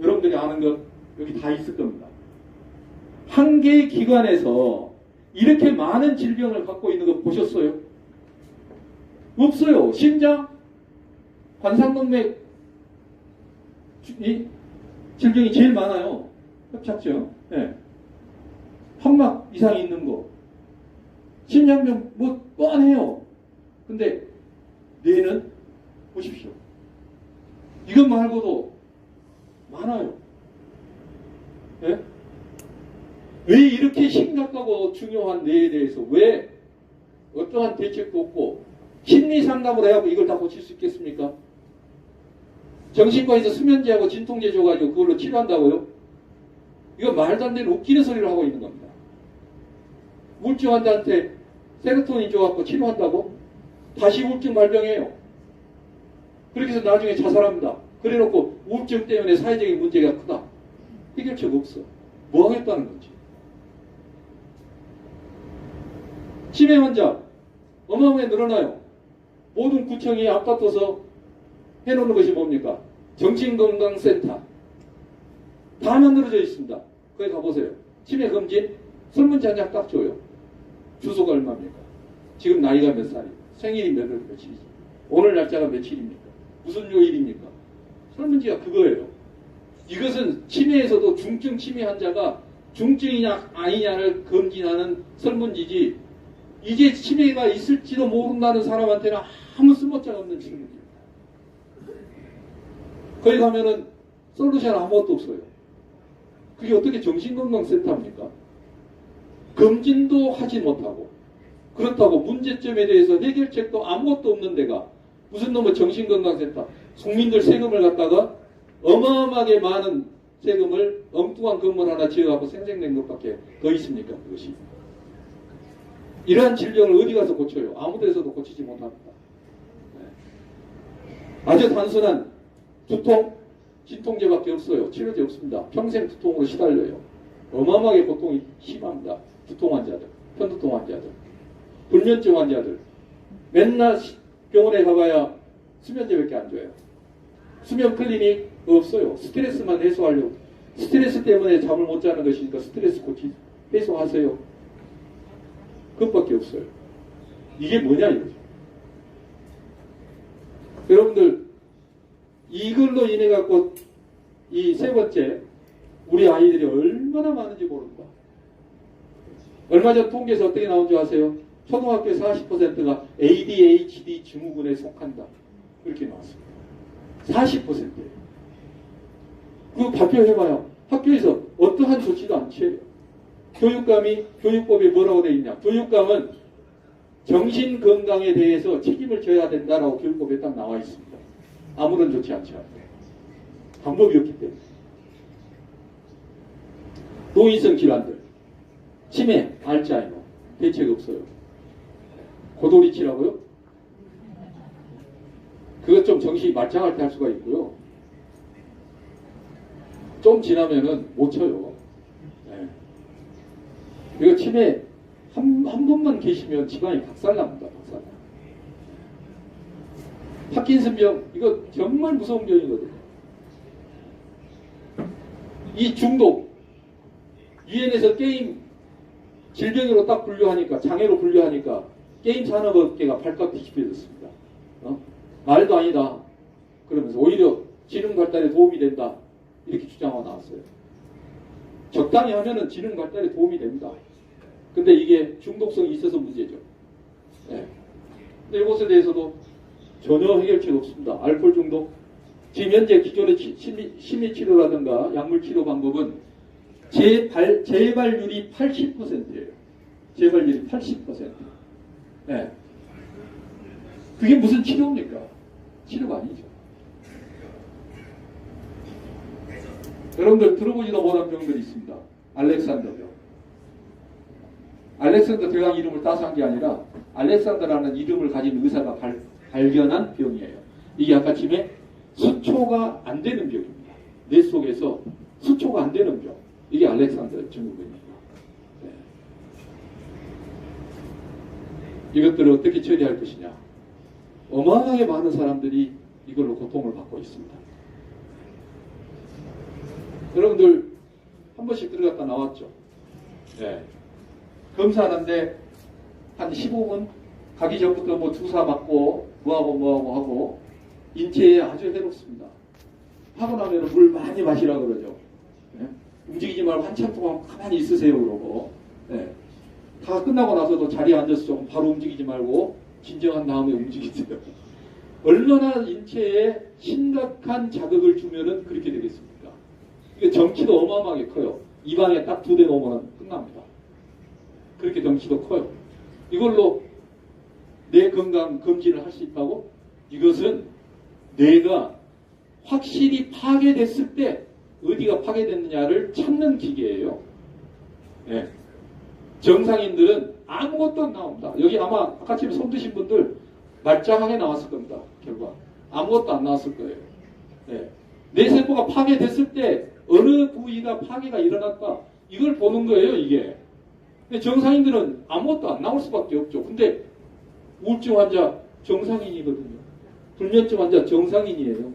여러분들이 아는 것 여기 다 있을 겁니다. 한 개의 기관에서 이렇게 많은 질병을 갖고 있는 거 보셨어요? 없어요. 심장, 관상동맥 이 질병이 제일 많아요. 협착증, 네. 판막 이상이 있는 거, 심장병 뭐 뻔해요. 근데 뇌는 보십시오. 이것 말고도 많아요. 네? 왜 이렇게 심각하고 중요한 뇌에 대해서 왜 어떠한 대책도 없고 심리 상담을 해야 이걸 다 고칠 수 있겠습니까? 정신과에서 수면제하고 진통제 줘가지고 그걸로 치료한다고요? 이거 말도 안 되는 웃기는 소리를 하고 있는 겁니다. 우울증 환자한테 세로토닌 줘갖고 치료한다고? 다시 우울증 발병해요. 그렇게 해서 나중에 자살합니다. 그래놓고 우울증 때문에 사회적인 문제가 크다. 해결책 없어. 뭐 하겠다는 건지. 치매 환자 어마어마하게 늘어나요. 모든 구청이 앞다퉈서 해놓는 것이 뭡니까? 정신건강센터. 다 만들어져 있습니다. 거기 가보세요. 치매 검진 설문지 한 장 딱 줘요. 주소가 얼마입니까? 지금 나이가 몇 살이에요? 생일이 며칠이지? 오늘 날짜가 며칠입니까? 무슨 요일입니까? 설문지가 그거예요. 이것은 치매에서도 중증 치매 환자가 중증이냐 아니냐를 검진하는 설문지지, 이게 치매가 있을지도 모른다는 사람한테는 아무 쓸모장 없는 질문입니다. 거기 가면은 솔루션 아무것도 없어요. 그게 어떻게 정신건강센터입니까? 검진도 하지 못하고, 그렇다고 문제점에 대해서 해결책도 아무것도 없는 데가 무슨 놈의 정신건강센터, 국민들 세금을 갖다가 어마어마하게 많은 세금을 엉뚱한 건물 하나 지어갖고 생생낸 것밖에 더 있습니까? 그것이. 이러한 질병을 어디 가서 고쳐요? 아무 데서도 고치지 못합니다. 네. 아주 단순한 두통, 진통제밖에 없어요. 치료제 없습니다. 평생 두통으로 시달려요. 어마어마하게 고통이 심합니다. 두통 환자들, 편두통 환자들, 불면증 환자들. 맨날 병원에 가봐야 수면제밖에 안 줘요. 수면 클리닉 없어요. 스트레스만 해소하려고. 스트레스 때문에 잠을 못 자는 것이니까 스트레스 해소하세요. 그것밖에 없어요. 이게 뭐냐 이거죠. 여러분들 이걸로 인해 갖고 이 세 번째, 우리 아이들이 얼마나 많은지 모릅니다. 얼마 전 통계에서 어떻게 나온 줄 아세요? 초등학교 40%가 ADHD 증후군에 속한다. 그렇게 나왔습니다. 40%예요. 그거 발표해봐요. 학교에서 어떠한 조치도 안 취해요. 교육법에 뭐라고 되어 있냐. 교육감은 정신건강에 대해서 책임을 져야 된다라고 교육법에 딱 나와 있습니다. 아무런 조치 않죠. 방법이 없기 때문에. 노인성 질환들, 치매, 알츠하이머 대책 없어요. 고도리치라고요? 그것 좀 정신이 말짱할 때 할 수가 있고요. 좀 지나면은 못 쳐요. 네. 이거 치매 한 번만 계시면 집안이 박살납니다. 박살나. 파킨슨병 이거 정말 무서운 병이거든요. 이 중독 유엔에서 게임 질병으로 딱 분류하니까 장애로 분류하니까 게임 산업업계가 발칵 뒤집혀졌습니다. 말도 아니다. 그러면서 오히려 지능 발달에 도움이 된다. 이렇게 주장하고 나왔어요. 적당히 하면은 지능 발달에 도움이 됩니다. 근데 이게 중독성이 있어서 문제죠. 네. 근데 이것에 대해서도 전혀 해결책이 없습니다. 알코올 중독. 지금 현재 기존의 심리치료라든가 약물치료 방법은 재발률이 80%예요. 재발률이 80%. 네. 그게 무슨 치료입니까? 치료가 아니죠. 여러분들 들어보지도 못한 병들이 있습니다. 알렉산더병. 알렉산더 대왕 이름을 따서 한 게 아니라 알렉산더라는 이름을 가진 의사가 발견한 병이에요. 이게 아까 침에 수초가 안 되는 병입니다. 뇌 속에서 수초가 안 되는 병. 이게 알렉산더 증후군입니다. 네. 이것들을 어떻게 처리할 것이냐. 어마어마하게 많은 사람들이 이걸로 고통을 받고 있습니다. 여러분들 한 번씩 들어갔다 나왔죠. 네. 검사하는데 한 15분 가기 전부터 뭐 주사 맞고 뭐하고 하고 인체에 아주 해롭습니다. 하고 나면 물 많이 마시라 그러죠. 네? 움직이지 말고 한참 동안 가만히 있으세요 그러고 네. 다 끝나고 나서도 자리에 앉아서 조금 바로 움직이지 말고 진정한 다음에 움직이세요. 얼마나 인체에 심각한 자극을 주면은 그렇게 되겠습니까? 이게 정치도 어마어마하게 커요. 입안에 딱 2대 놓으면 끝납니다. 그렇게 정치도 커요. 이걸로 뇌 건강 검진을 할 수 있다고? 이것은 뇌가 확실히 파괴됐을 때 어디가 파괴됐느냐를 찾는 기계예요. 네. 정상인들은 아무것도 안 나옵니다. 여기 아마 아까처럼 손 드신 분들 말짱하게 나왔을 겁니다. 결과 아무것도 안 나왔을 거예요. 네. 뇌세포가 파괴됐을 때 어느 부위가 파괴가 일어났다 이걸 보는 거예요. 이게. 근데 정상인들은 아무것도 안 나올 수밖에 없죠. 근데 우울증 환자 정상인이거든요. 불면증 환자 정상인이에요.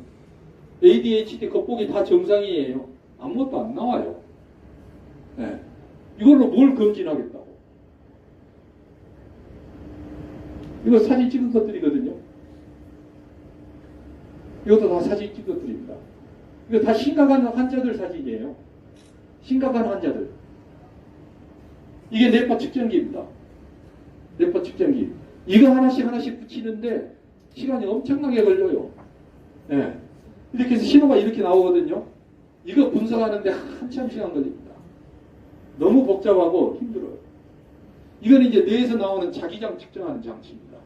ADHD 겉보기 다 정상이에요. 아무것도 안 나와요. 네. 이걸로 뭘 검진하겠다고. 이거 사진 찍은 것들이거든요. 이것도 다 사진 찍은 것들입니다. 이거 다 심각한 환자들 사진이에요. 심각한 환자들. 이게 뇌파 측정기입니다. 뇌파 측정기. 이거 하나씩 붙이는데 시간이 엄청나게 걸려요. 네. 이렇게 해서 신호가 이렇게 나오거든요. 이거 분석하는데 한참 시간 걸립니다. 너무 복잡하고 힘들어요. 이건 이제 뇌에서 나오는 자기장 측정하는 장치입니다.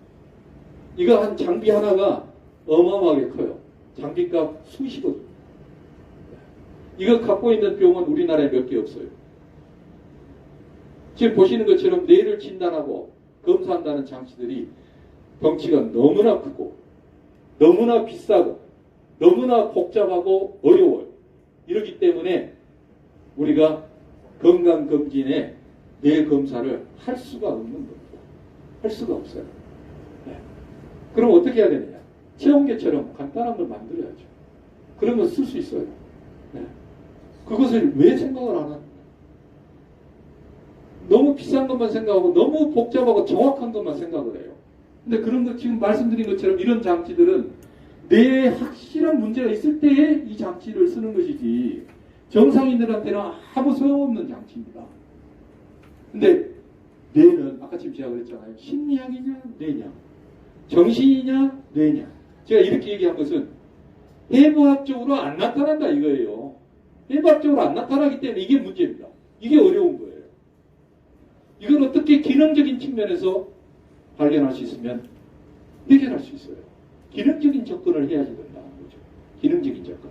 이거 한 장비 하나가 어마어마하게 커요. 장비값 수십억. 이거 갖고 있는 병원 우리나라에 몇 개 없어요. 지금 보시는 것처럼 뇌를 진단하고 검사한다는 장치들이 덩치가 너무나 크고 너무나 비싸고 너무나 복잡하고 어려워요. 이러기 때문에 우리가 건강검진에 뇌 검사를 할 수가 없는 겁니다. 할 수가 없어요. 네. 그럼 어떻게 해야 되느냐? 체온계처럼 간단한 걸 만들어야죠. 그러면 쓸 수 있어요. 네. 그것을 왜 생각을 안 하느냐? 너무 비싼 것만 생각하고 너무 복잡하고 정확한 것만 생각을 해요. 근데 그런 것 지금 말씀드린 것처럼 이런 장치들은 뇌에 확실한 문제가 있을 때에 이 장치를 쓰는 것이지 정상인들한테는 아무 소용없는 장치입니다. 근데 뇌는 아까 지금 제가 그랬잖아요. 심리학이냐 뇌냐 정신이냐 뇌냐. 제가 이렇게 얘기한 것은 해부학적으로 안 나타난다 이거예요. 해부학적으로 안 나타나기 때문에 이게 문제입니다. 이게 어려운 거예요. 이걸 어떻게 기능적인 측면에서 발견할 수 있으면 해결할 수 있어요. 기능적인 접근을 해야지 된다는 거죠. 기능적인 접근.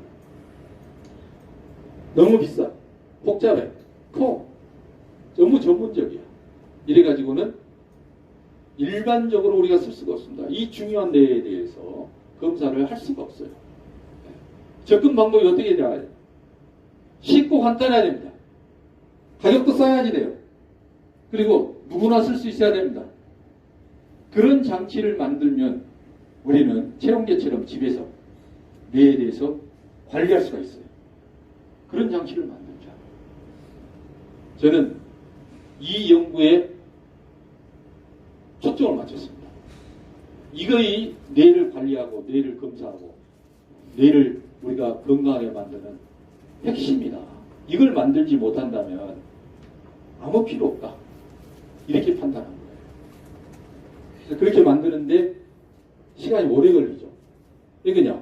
너무 비싸. 복잡해. 커. 너무 전문적이야. 이래가지고는 일반적으로 우리가 쓸 수가 없습니다. 이 중요한 뇌에 대해서 검사를 할 수가 없어요. 접근 방법이 어떻게 돼야 쉽고 간단해야 됩니다. 가격도 싸야지 돼요. 그리고 누구나 쓸 수 있어야 됩니다. 그런 장치를 만들면 우리는 체온계처럼 집에서 뇌에 대해서 관리할 수가 있어요. 그런 장치를 만들자. 저는 이 연구에 초점을 맞췄습니다. 이거의 뇌를 관리하고 뇌를 검사하고 뇌를 우리가 건강하게 만드는 핵심이다. 이걸 만들지 못한다면 아무 필요 없다. 이렇게 판단한 거예요. 그래서 그렇게 만드는데 시간이 오래 걸리죠. 왜 그냥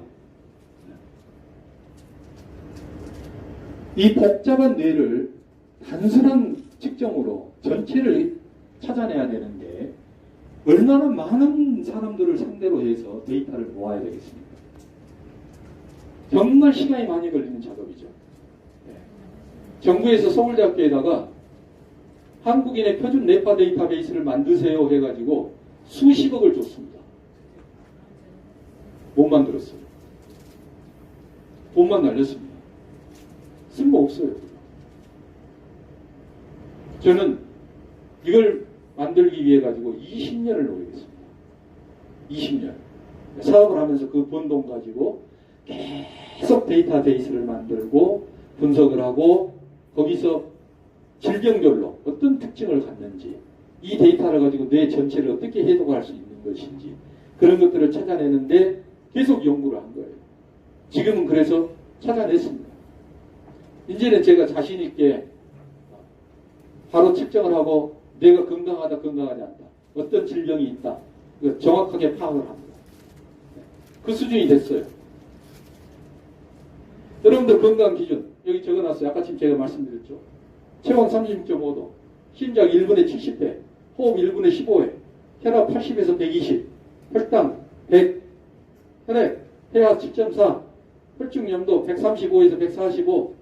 이 복잡한 뇌를 단순한 측정으로 전체를 찾아내야 되는데 얼마나 많은 사람들을 상대로 해서 데이터를 모아야 되겠습니까? 정말 시간이 많이 걸리는 작업이죠. 정부에서 서울대학교에다가 한국인의 표준 뇌파 데이터베이스를 만드세요 해가지고 수십억을 줬습니다. 못 만들었어요. 돈만 날렸습니다. 쓸모 없어요. 저는 이걸 만들기 위해 가지고 20년을 노력했습니다. 20년. 사업을 하면서 그 번 돈 가지고 계속 데이터베이스를 만들고 분석을 하고 거기서 질병별로 어떤 특징을 갖는지 이 데이터를 가지고 뇌 전체를 어떻게 해석할 수 있는 것인지 그런 것들을 찾아내는데 계속 연구를 한 거예요. 지금은 그래서 찾아냈습니다. 이제는 제가 자신 있게 바로 측정을 하고 내가 건강하다 건강하지 않다 어떤 질병이 있다 정확하게 파악을 합니다. 그 수준이 됐어요. 여러분들 건강 기준 여기 적어놨어요. 아까 지금 제가 말씀드렸죠. 체온 36.5도, 심장 1분에 70회, 호흡 1분에 15회, 혈압 80에서 120, 혈당 100, 혈액, 폐하 7.4, 혈중 염도 135에서 145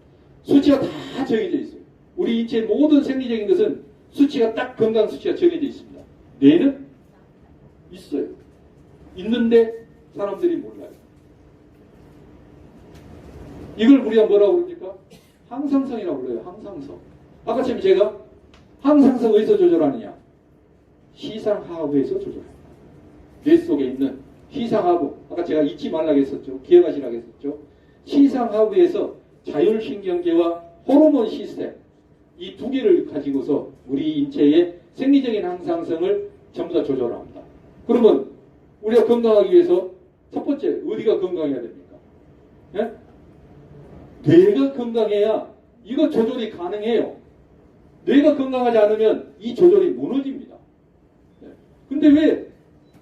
수치가 다 정해져 있어요. 우리 인체의 모든 생리적인 것은 수치가 딱 건강 수치가 정해져 있습니다. 뇌는 있어요. 있는데 사람들이 몰라요. 이걸 우리가 뭐라고 부릅니까? 항상성이라고 불러요. 항상성. 아까 지금 제가 항상성 어디서 조절하느냐? 시상하부에서 조절합니다. 뇌 속에 있는 시상하부. 아까 제가 잊지 말라고 했었죠. 기억하시라고 했었죠. 시상하부에서 자율신경계와 호르몬 시스템 이 두 개를 가지고서 우리 인체의 생리적인 항상성을 전부 다 조절합니다. 그러면 우리가 건강하기 위해서 첫 번째 어디가 건강해야 됩니까? 예? 뇌가 건강해야 이거 조절이 가능해요. 뇌가 건강하지 않으면 이 조절이 무너집니다. 네. 근데 왜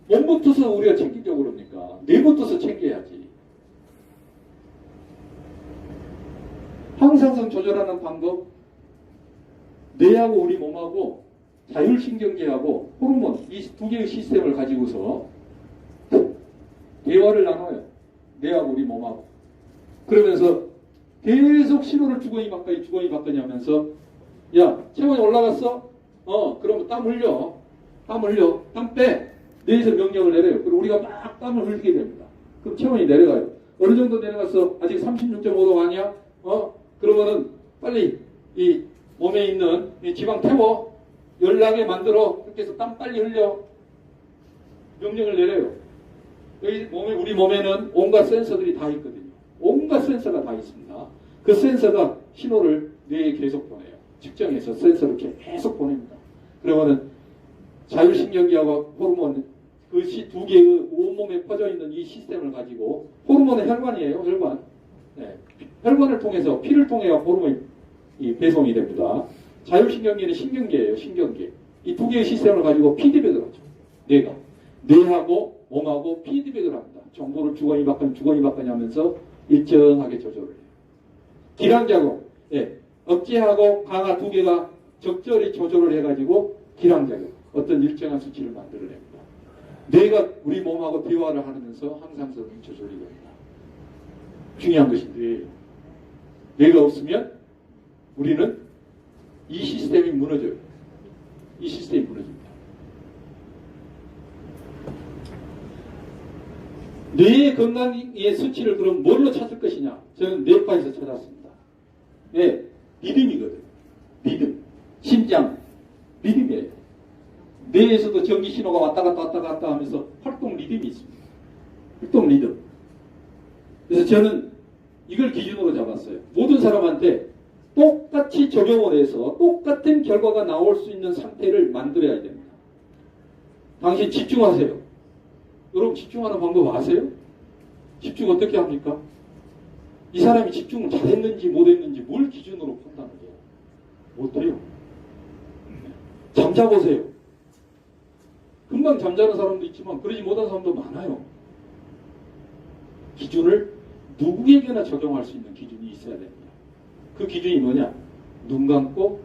몸부터서 우리가 챙기려고 그럽니까? 뇌부터서 챙겨야지. 항상성 조절하는 방법 뇌하고 우리 몸하고 자율신경계하고 호르몬 이 두 개의 시스템을 가지고서 대화를 나눠요. 뇌하고 우리 몸하고. 그러면서 계속 신호를 주거니 받거니 하면서 야 체온이 올라갔어? 그러면 땀 흘려. 땀 빼. 뇌에서 명령을 내려요. 그리고 우리가 막 땀을 흘리게 됩니다. 그럼 체온이 내려가요. 어느 정도 내려갔어? 아직 36.5도 아니야? 그러면은 빨리 이 몸에 있는 이 지방 태워. 열나게 만들어. 그렇게 해서 땀 빨리 흘려. 명령을 내려요. 여기 우리 몸에는 온갖 센서들이 다 있거든요. 온갖 센서가 다 있습니다. 그 센서가 신호를 뇌에 계속 보내요. 측정해서 센서를 계속 보냅니다. 그러면은 자율신경계하고 호르몬 그 두 개의 온몸에 퍼져 있는 이 시스템을 가지고 호르몬은 혈관이에요. 혈관. 네. 혈관을 통해서 피를 통해 호르몬이 배송이 됩니다. 자율신경계는 신경계예요. 신경계. 이 두 개의 시스템을 가지고 피드백을 하죠. 뇌하고 몸하고 피드백을 합니다. 정보를 주거니 받거니 하면서 일정하게 조절을 해요. 기량작용. 예. 억제하고 강화 두 개가 적절히 조절을 해가지고 기량작용. 어떤 일정한 수치를 만들어냅니다. 뇌가 우리 몸하고 대화를 하면서 항상성이 조절이 됩니다. 중요한 것이 뇌예요. 뇌가 없으면 우리는 이 시스템이 무너져요. 이 시스템이 무너집니다. 뇌의 건강의 수치를 그럼 뭘로 찾을 것이냐? 저는 뇌파에서 찾았습니다. 왜? 리듬이거든. 리듬. 심장. 리듬이에요. 뇌에서도 전기 신호가 왔다 갔다 하면서 활동 리듬이 있습니다. 활동 리듬. 그래서 저는 이걸 기준으로 잡았어요. 모든 사람한테 똑같이 적용을 해서 똑같은 결과가 나올 수 있는 상태를 만들어야 됩니다. 당신 집중하세요. 여러분 집중하는 방법 아세요? 집중 어떻게 합니까? 이 사람이 집중을 잘했는지 못했는지 뭘 기준으로 판단을 해요? 못해요. 잠자보세요. 금방 잠자는 사람도 있지만 그러지 못한 사람도 많아요. 기준을 누구에게나 적용할 수 있는 기준이 있어야 됩니다. 그 기준이 뭐냐? 눈 감고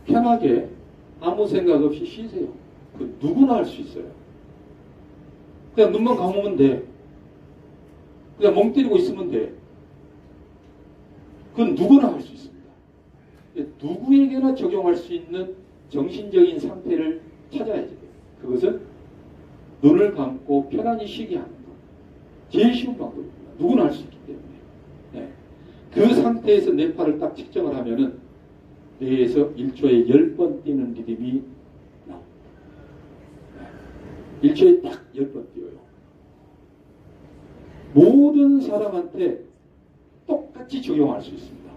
편하게 아무 생각 없이 쉬세요. 그 누구나 할 수 있어요. 그냥 눈만 감으면 돼. 그냥 멍 때리고 있으면 돼. 그건 누구나 할 수 있습니다. 누구에게나 적용할 수 있는 정신적인 상태를 찾아야 돼요. 그것은 눈을 감고 편안히 쉬게 하는 것. 제일 쉬운 방법입니다. 누구나 할 수 있기 때문에. 네. 그 상태에서 뇌파를 딱 측정을 하면은 뇌에서 1초에 10번 뛰는 리듬이 나옵니다. 네. 1초에 딱 10번 뛰어요. 모든 사람한테 똑같이 적용할 수 있습니다.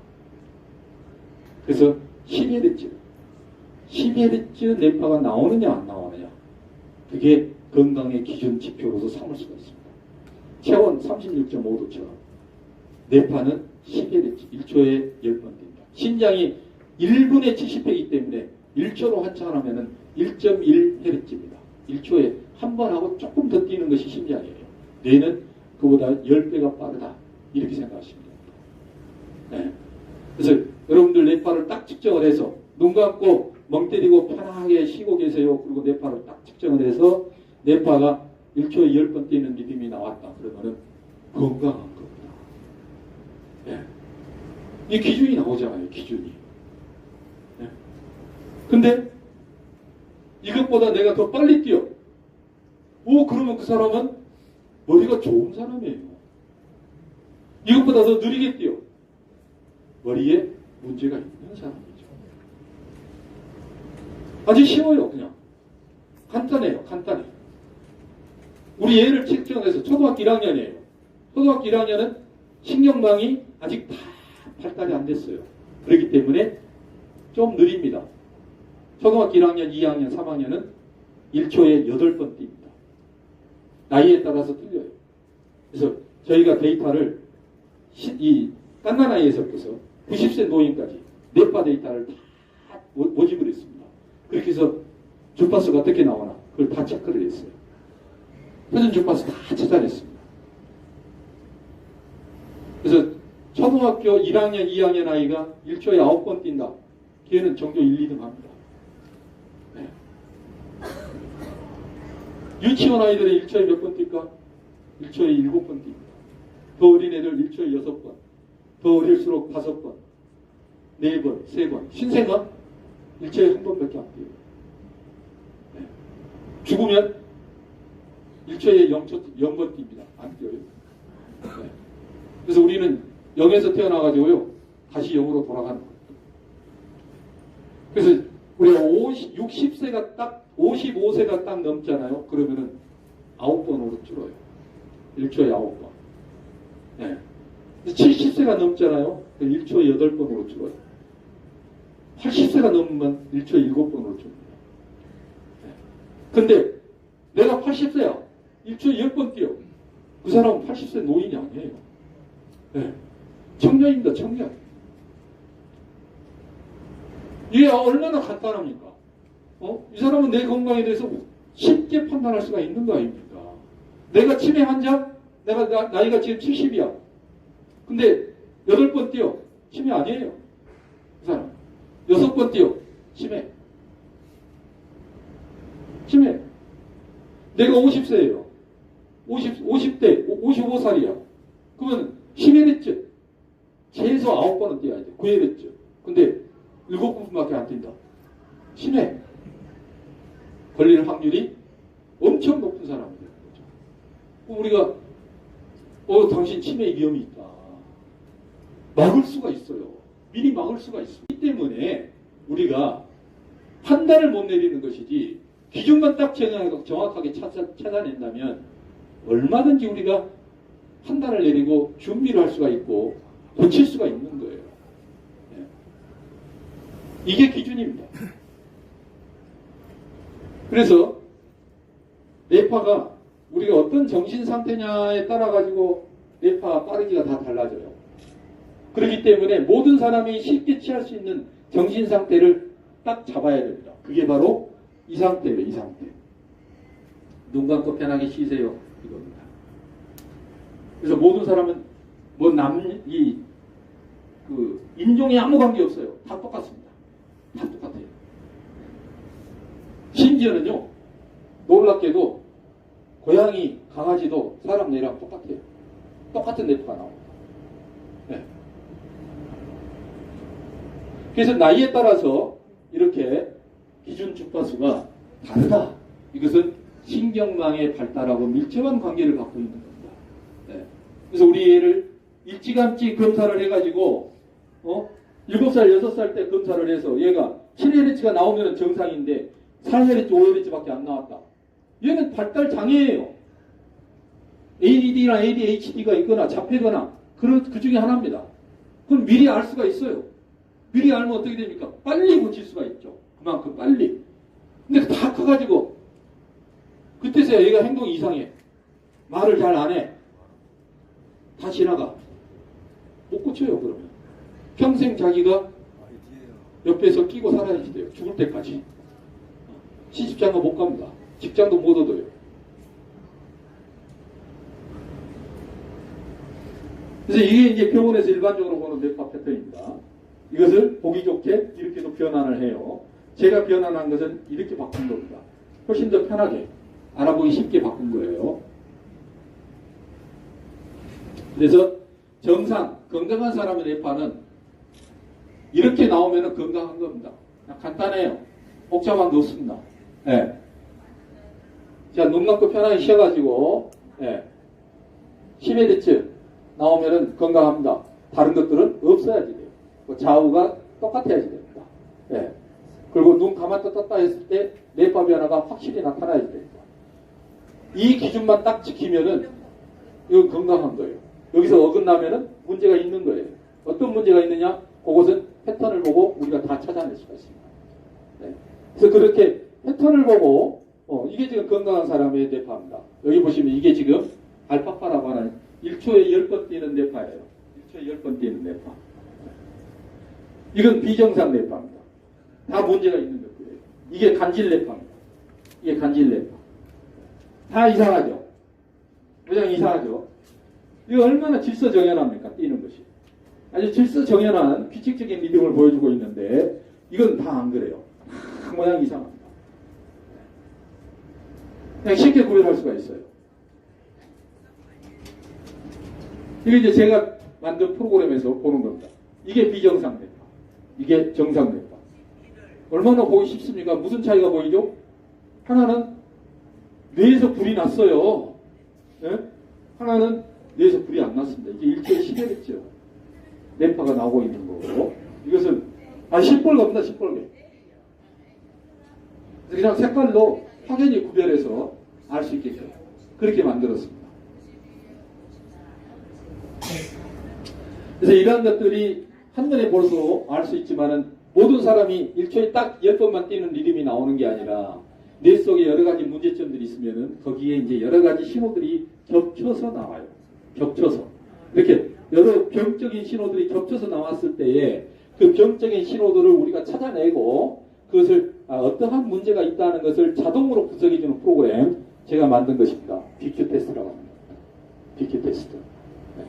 그래서 12Hz 뇌파가 나오느냐 안 나오느냐 그게 건강의 기준 지표로서 삼을 수가 있습니다. 체온 36.5도처럼 뇌파는 12Hz 1초에 10번 뛴다. 심장이 1분에 70회이기 때문에 1초로 환창하면 1.1Hz입니다. 1초에 한 번 하고 조금 더 뛰는 것이 심장이에요. 뇌는 그보다 10배가 빠르다. 이렇게 생각하시면 됩니다. 네. 그래서 여러분들 뇌파를 딱 측정을 해서 눈 감고 멍 때리고 편하게 쉬고 계세요. 그리고 뇌파를 딱 측정을 해서 뇌파가 1초에 10번 뛰는 리듬이 나왔다. 그러면은 건강한 겁니다. 네. 이 기준이 나오잖아요. 기준이. 네. 근데 이것보다 내가 더 빨리 뛰어. 그러면 그 사람은 머리가 좋은 사람이에요. 이것보다 더 느리게 뛰어. 머리에 문제가 있는 사람이죠. 아주 쉬워요. 그냥. 간단해요. 간단해. 우리 얘를 측정해서 초등학교 1학년이에요. 초등학교 1학년은 신경망이 아직 다 발달이 안 됐어요. 그렇기 때문에 좀 느립니다. 초등학교 1학년, 2학년, 3학년은 1초에 8번 뜁니다. 나이에 따라서 틀려요. 그래서 저희가 데이터를 이 깐나나이에서부터 90세 노인까지 뇌파 데이터를 다 모집을 했습니다. 그렇게 해서 주파수가 어떻게 나오나 그걸 다 체크를 했어요. 표준 주파수 다 찾아냈습니다. 그래서 초등학교 1학년, 2학년 아이가 1초에 9번 뛴다. 걔는 전교 1, 2등 합니다. 네. 유치원 아이들은 1초에 몇 번 뛸까? 1초에 7번 뜁니다. 더 어린 애들 1초에 6번. 더 어릴수록 5번. 4번, 3번. 신생아 1초에 한 번밖에 안 뛰어요. 네. 죽으면 1초에 0번 뜁니다. 안 뛰어요. 네. 그래서 우리는 0에서 태어나가지고요. 다시 0으로 돌아가는 거예요. 그래서 우리가 60세가 딱 55세가 딱 넘잖아요. 그러면은 9번으로 줄어요. 1초에 9번. 네. 70세가 넘잖아요. 1초에 8번으로 줄어요. 80세가 넘으면 1초에 7번으로 줄어요. 네. 근데 내가 80세야. 1초에 10번 뛰어. 그 사람은 80세 노인이 아니에요. 네. 청년입니다. 청년. 이게 얼마나 간단합니까? 이 사람은 내 건강에 대해서 쉽게 판단할 수가 있는 거 아닙니까? 내가 치매 환자? 내가 나이가 지금 70이야. 근데 8번 뛰어. 치매 아니에요. 그 사람. 6번 뛰어. 치매. 치매. 내가 50세예요. 50대, 55살이야. 그러면 11회째. 최소 9번은 뛰어야 돼. 9회째. 근데 7부분밖에 안 뛴다. 치매 걸릴 확률이 엄청 높은 사람이 되는 거죠. 우리가 당신 치매 위험이 있다. 막을 수가 있어요. 미리 막을 수가 있습니다. 이 때문에 우리가 판단을 못 내리는 것이지 기준만 딱 정확하게 찾아낸다면 얼마든지 우리가 판단을 내리고 준비를 할 수가 있고 고칠 수가 있는 거예요. 네. 이게 기준입니다. 그래서 뇌파가 우리가 어떤 정신 상태냐에 따라 가지고 뇌파 빠르기가 다 달라져요. 그렇기 때문에 모든 사람이 쉽게 취할 수 있는 정신 상태를 딱 잡아야 됩니다. 그게 바로 이 상태예요. 이 상태. 눈 감고 편하게 쉬세요. 이겁니다. 그래서 모든 사람은 인종이 아무 관계 없어요. 다 똑같습니다. 다 똑같아요. 심지어는요, 놀랍게도 고양이, 강아지도 사람 뇌랑 똑같아요. 똑같은 뇌파가 나옵니다. 네. 그래서 나이에 따라서 이렇게 기준 주파수가 다르다. 이것은 신경망의 발달하고 밀접한 관계를 갖고 있는 겁니다. 네. 그래서 우리 애를 일찌감치 검사를 해가지고 7살, 6살 때 검사를 해서 얘가 7Hz가 나오면 정상인데 4Hz, 5Hz밖에 안 나왔다. 얘는 발달 장애예요. ADD나 ADHD가 있거나 잡히거나 그 중에 하나입니다. 그럼 미리 알 수가 있어요. 미리 알면 어떻게 됩니까? 빨리 고칠 수가 있죠. 그만큼 빨리. 근데 다 커가지고 그때서야 얘가 행동이 이상해. 말을 잘 안 해. 다 지나가. 못 고쳐요. 그러면 평생 자기가 옆에서 끼고 살아야지 돼요. 죽을 때까지. 시집장가 못 갑니다. 직장도 못 얻어요. 그래서 이게 이제 병원에서 일반적으로 보는 뇌파 패턴입니다. 이것을 보기 좋게 이렇게도 변환을 해요. 제가 변환한 것은 이렇게 바꾼 겁니다. 훨씬 더 편하게 알아보기 쉽게 바꾼 거예요. 그래서 정상, 건강한 사람의 뇌파는 이렇게 나오면 건강한 겁니다. 간단해요. 복잡한 거 없습니다. 네. 자, 눈 감고 편하게 쉬어가지고 10Hz 나오면 건강합니다. 다른 것들은 없어야지 돼요. 좌우가 똑같아야지 됩니다. 네. 그리고 눈 감았다 떴다 했을 때 뇌파 변화가 확실히 나타나야지 됩니다. 이 기준만 딱 지키면은 이건 건강한 거예요. 여기서 어긋나면은 문제가 있는 거예요. 어떤 문제가 있느냐? 그것은 패턴을 보고 우리가 다 찾아낼 수가 있습니다. 네. 그래서 그렇게 패턴을 보고 이게 지금 건강한 사람의 뇌파입니다. 여기 보시면 이게 지금 알파파라고 하는 1초에 10번 뛰는 뇌파예요. 1초에 10번 뛰는 뇌파. 이건 비정상 뇌파입니다. 다 문제가 있는 것들이에요. 이게 간질 뇌파입니다. 이게 간질 뇌파. 다 이상하죠? 그냥 이상하죠? 이거 얼마나 질서정연합니까? 뛰는 것이. 아주 질서정연한 규칙적인 리듬을 보여주고 있는데 이건 다 안 그래요. 다 모양 이상합니다. 그냥 쉽게 구별할 수가 있어요. 이게 이제 제가 만든 프로그램에서 보는 겁니다. 이게 비정상 뇌파. 이게 정상 뇌파. 얼마나 보기 쉽습니까? 무슨 차이가 보이죠? 하나는 뇌에서 불이 났어요. 네? 하나는 뇌에서 불이 안 났습니다. 이게 1초에 10Hz요. 뇌파가 나오고 있는 거고. 이것은 시뻘겁니다. 시뻘게. 그냥 색깔로 확연히 구별해서 알 수 있게끔 그렇게 만들었습니다. 그래서 이러한 것들이 한눈에 볼수록 알 수 있지만은 모든 사람이 1초에 딱 10번만 뛰는 리듬이 나오는 게 아니라 뇌 속에 여러 가지 문제점들이 있으면은 거기에 이제 여러 가지 신호들이 겹쳐서 나와요. 겹쳐서. 이렇게 여러 병적인 신호들이 겹쳐서 나왔을 때에 그 병적인 신호들을 우리가 찾아내고 그것을 어떠한 문제가 있다는 것을 자동으로 분석해주는 프로그램 제가 만든 것입니다. BQ 테스트라고 합니다. BQ 테스트. 네.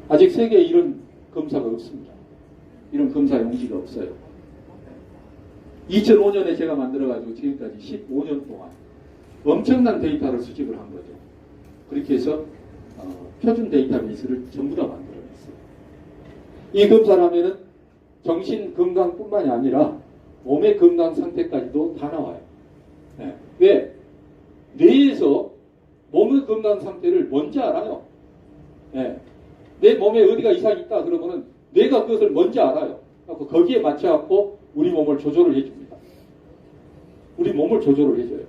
아직 세계에 이런 검사가 없습니다. 이런 검사 용지가 없어요. 2005년에 제가 만들어가지고 지금까지 15년 동안 엄청난 데이터를 수집을 한 거죠. 그렇게 해서 표준 데이터베이스를 전부 다 만들어냈어요. 이 검사를 하면은 정신 건강뿐만이 아니라 몸의 건강 상태까지도 다 나와요. 네. 왜? 뇌에서 몸의 건강 상태를 먼저 알아요. 네. 내 몸에 어디가 이상이 있다 그러면은 뇌가 그것을 먼저 알아요. 그래서 거기에 맞춰갖고 우리 몸을 조절을 해줍니다. 우리 몸을 조절을 해줘요.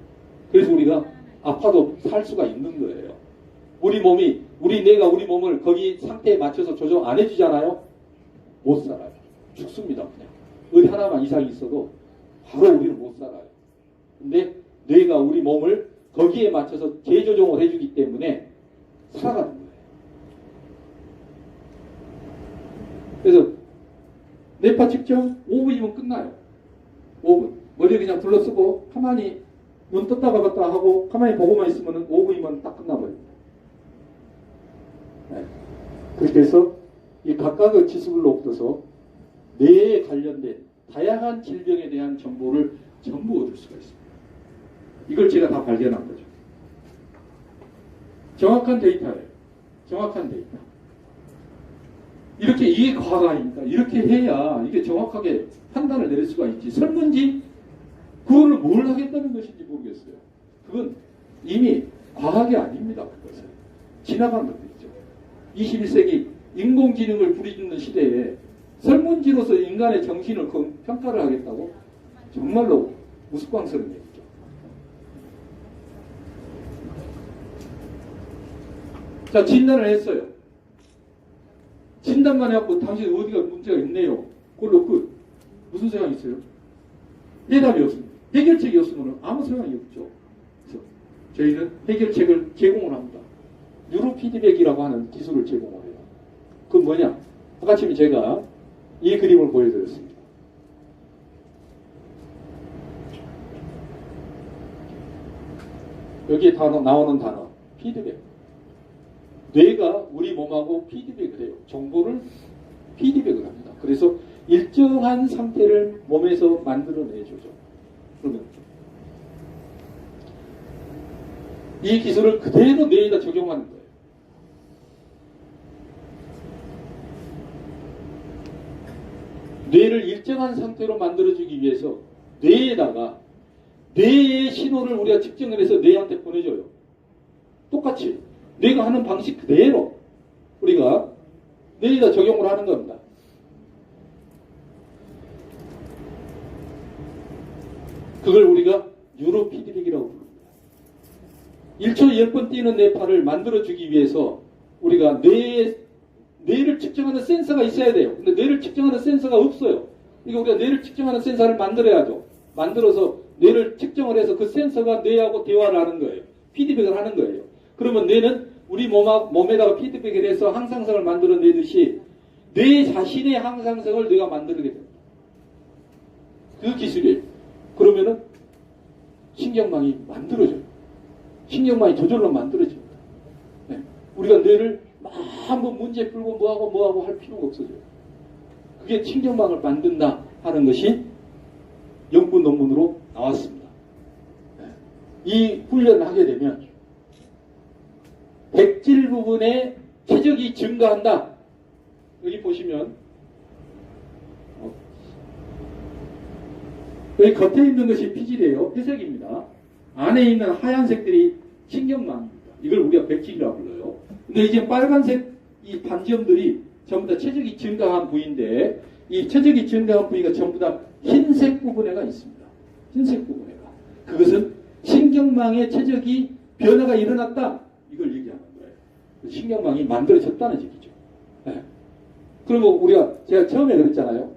그래서 우리가 아파도 살 수가 있는 거예요. 우리 몸이, 우리 뇌가 우리 몸을 거기 상태에 맞춰서 조절 안 해주잖아요? 못 살아요. 죽습니다, 그냥. 어디 하나만 이상이 있어도 바로 우리는 못 살아요. 근데 뇌가 우리 몸을 거기에 맞춰서 재조정을 해주기 때문에 살아가는 거예요. 그래서 뇌파 측정 5분이면 끝나요. 5분. 머리 그냥 둘러쓰고 가만히 눈 떴다 박았다 하고 가만히 보고만 있으면 5분이면 딱 끝나버립니다. 네. 그렇게 해서 이 각각의 지식으로부터서 뇌에 관련된 다양한 질병에 대한 정보를 전부 얻을 수가 있습니다. 이걸 제가 다 발견한 거죠. 정확한 데이터예요. 정확한 데이터. 이렇게 이게 과학 아닙니까? 이렇게 해야 이게 정확하게 판단을 내릴 수가 있지. 설문지 그거를 뭘 하겠다는 것인지 모르겠어요. 그건 이미 과학이 아닙니다. 그것은 지나간 것들이죠. 21세기 인공지능을 부리짖는 시대에 설문지로서 인간의 정신을 평가를 하겠다고? 정말로 우스꽝스러운 얘기죠. 자, 진단을 했어요. 진단만 해갖고 당신 어디가 문제가 있네요. 그걸로 끝. 무슨 소용이 있어요? 해답이 없습니다. 해결책이 없으면 아무 소용이 없죠. 그래서 저희는 해결책을 제공을 합니다. 뉴로 피드백이라고 하는 기술을 제공을 해요. 그건 뭐냐? 아까 제가 이 그림을 보여드렸습니다. 여기에 나오는 단어, 피드백. 뇌가 우리 몸하고 피드백을 해요. 정보를 피드백을 합니다. 그래서 일정한 상태를 몸에서 만들어내주죠. 그러면 이 기술을 그대로 뇌에다 적용하는 거예요. 뇌를 일정한 상태로 만들어주기 위해서 뇌에다가 뇌의 신호를 우리가 측정을 해서 뇌한테 보내줘요. 똑같이 뇌가 하는 방식 그대로 우리가 뇌에다 적용을 하는 겁니다. 그걸 우리가 뉴로 피드백이라고 부릅니다. 1초에 10번 뛰는 뇌파를 만들어주기 위해서 우리가 뇌를 측정하는 센서가 있어야 돼요. 근데 뇌를 측정하는 센서가 없어요. 그러니까 우리가 뇌를 측정하는 센서를 만들어야죠. 만들어서 뇌를 측정을 해서 그 센서가 뇌하고 대화를 하는 거예요. 피드백을 하는 거예요. 그러면 뇌는 우리 몸에다가 피드백을 해서 항상성을 만들어내듯이 뇌 자신의 항상성을 뇌가 만들게 됩니다. 그 기술이에요. 그러면은 신경망이 만들어져요. 신경망이 저절로 만들어집니다. 네. 우리가 뇌를 막 한번 문제 풀고 뭐하고 할 필요가 없어져요. 그게 신경망을 만든다 하는 것이 연구 논문으로 나왔습니다. 네. 이 훈련을 하게 되면 백질 부분의 최적이 증가한다. 여기 보시면 여기 겉에 있는 것이 피질이에요. 회색입니다. 안에 있는 하얀색들이 신경망입니다. 이걸 우리가 백질이라고 불러요. 근데 이제 빨간색 이 반점들이 전부 다 최적이 증가한 부위인데 이 최적이 증가한 부위가 전부 다 흰색 부분에가 있습니다. 흰색 부분에가. 그것은 신경망의 최적이 변화가 일어났다. 이걸 얘기하는 거예요. 신경망이 만들어졌다는 얘기죠. 네. 그리고 제가 처음에 그랬잖아요.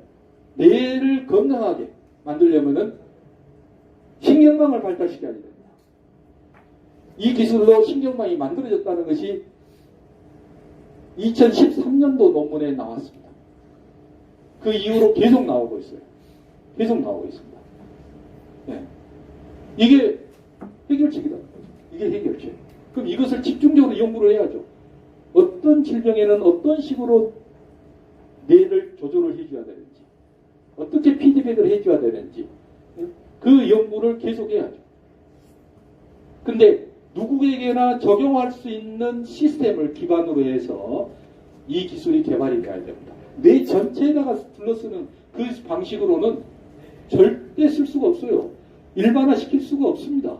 뇌를 건강하게 만들려면은 신경망을 발달시켜야 됩니다. 이 기술로 신경망이 만들어졌다는 것이 2013년도 논문에 나왔습니다. 그 이후로 계속 나오고 있어요. 계속 나오고 있습니다. 네. 이게 해결책이다. 이게 해결책. 그럼 이것을 집중적으로 연구를 해야죠. 어떤 질병에는 어떤 식으로 뇌를 조절을 해줘야 되는지, 어떻게 피드백을 해줘야 되는지, 그 연구를 계속해야죠. 근데 누구에게나 적용할 수 있는 시스템을 기반으로 해서 이 기술이 개발이 돼야 됩니다. 뇌 전체에다가 둘러쓰는 그 방식으로는 절대 쓸 수가 없어요. 일반화시킬 수가 없습니다.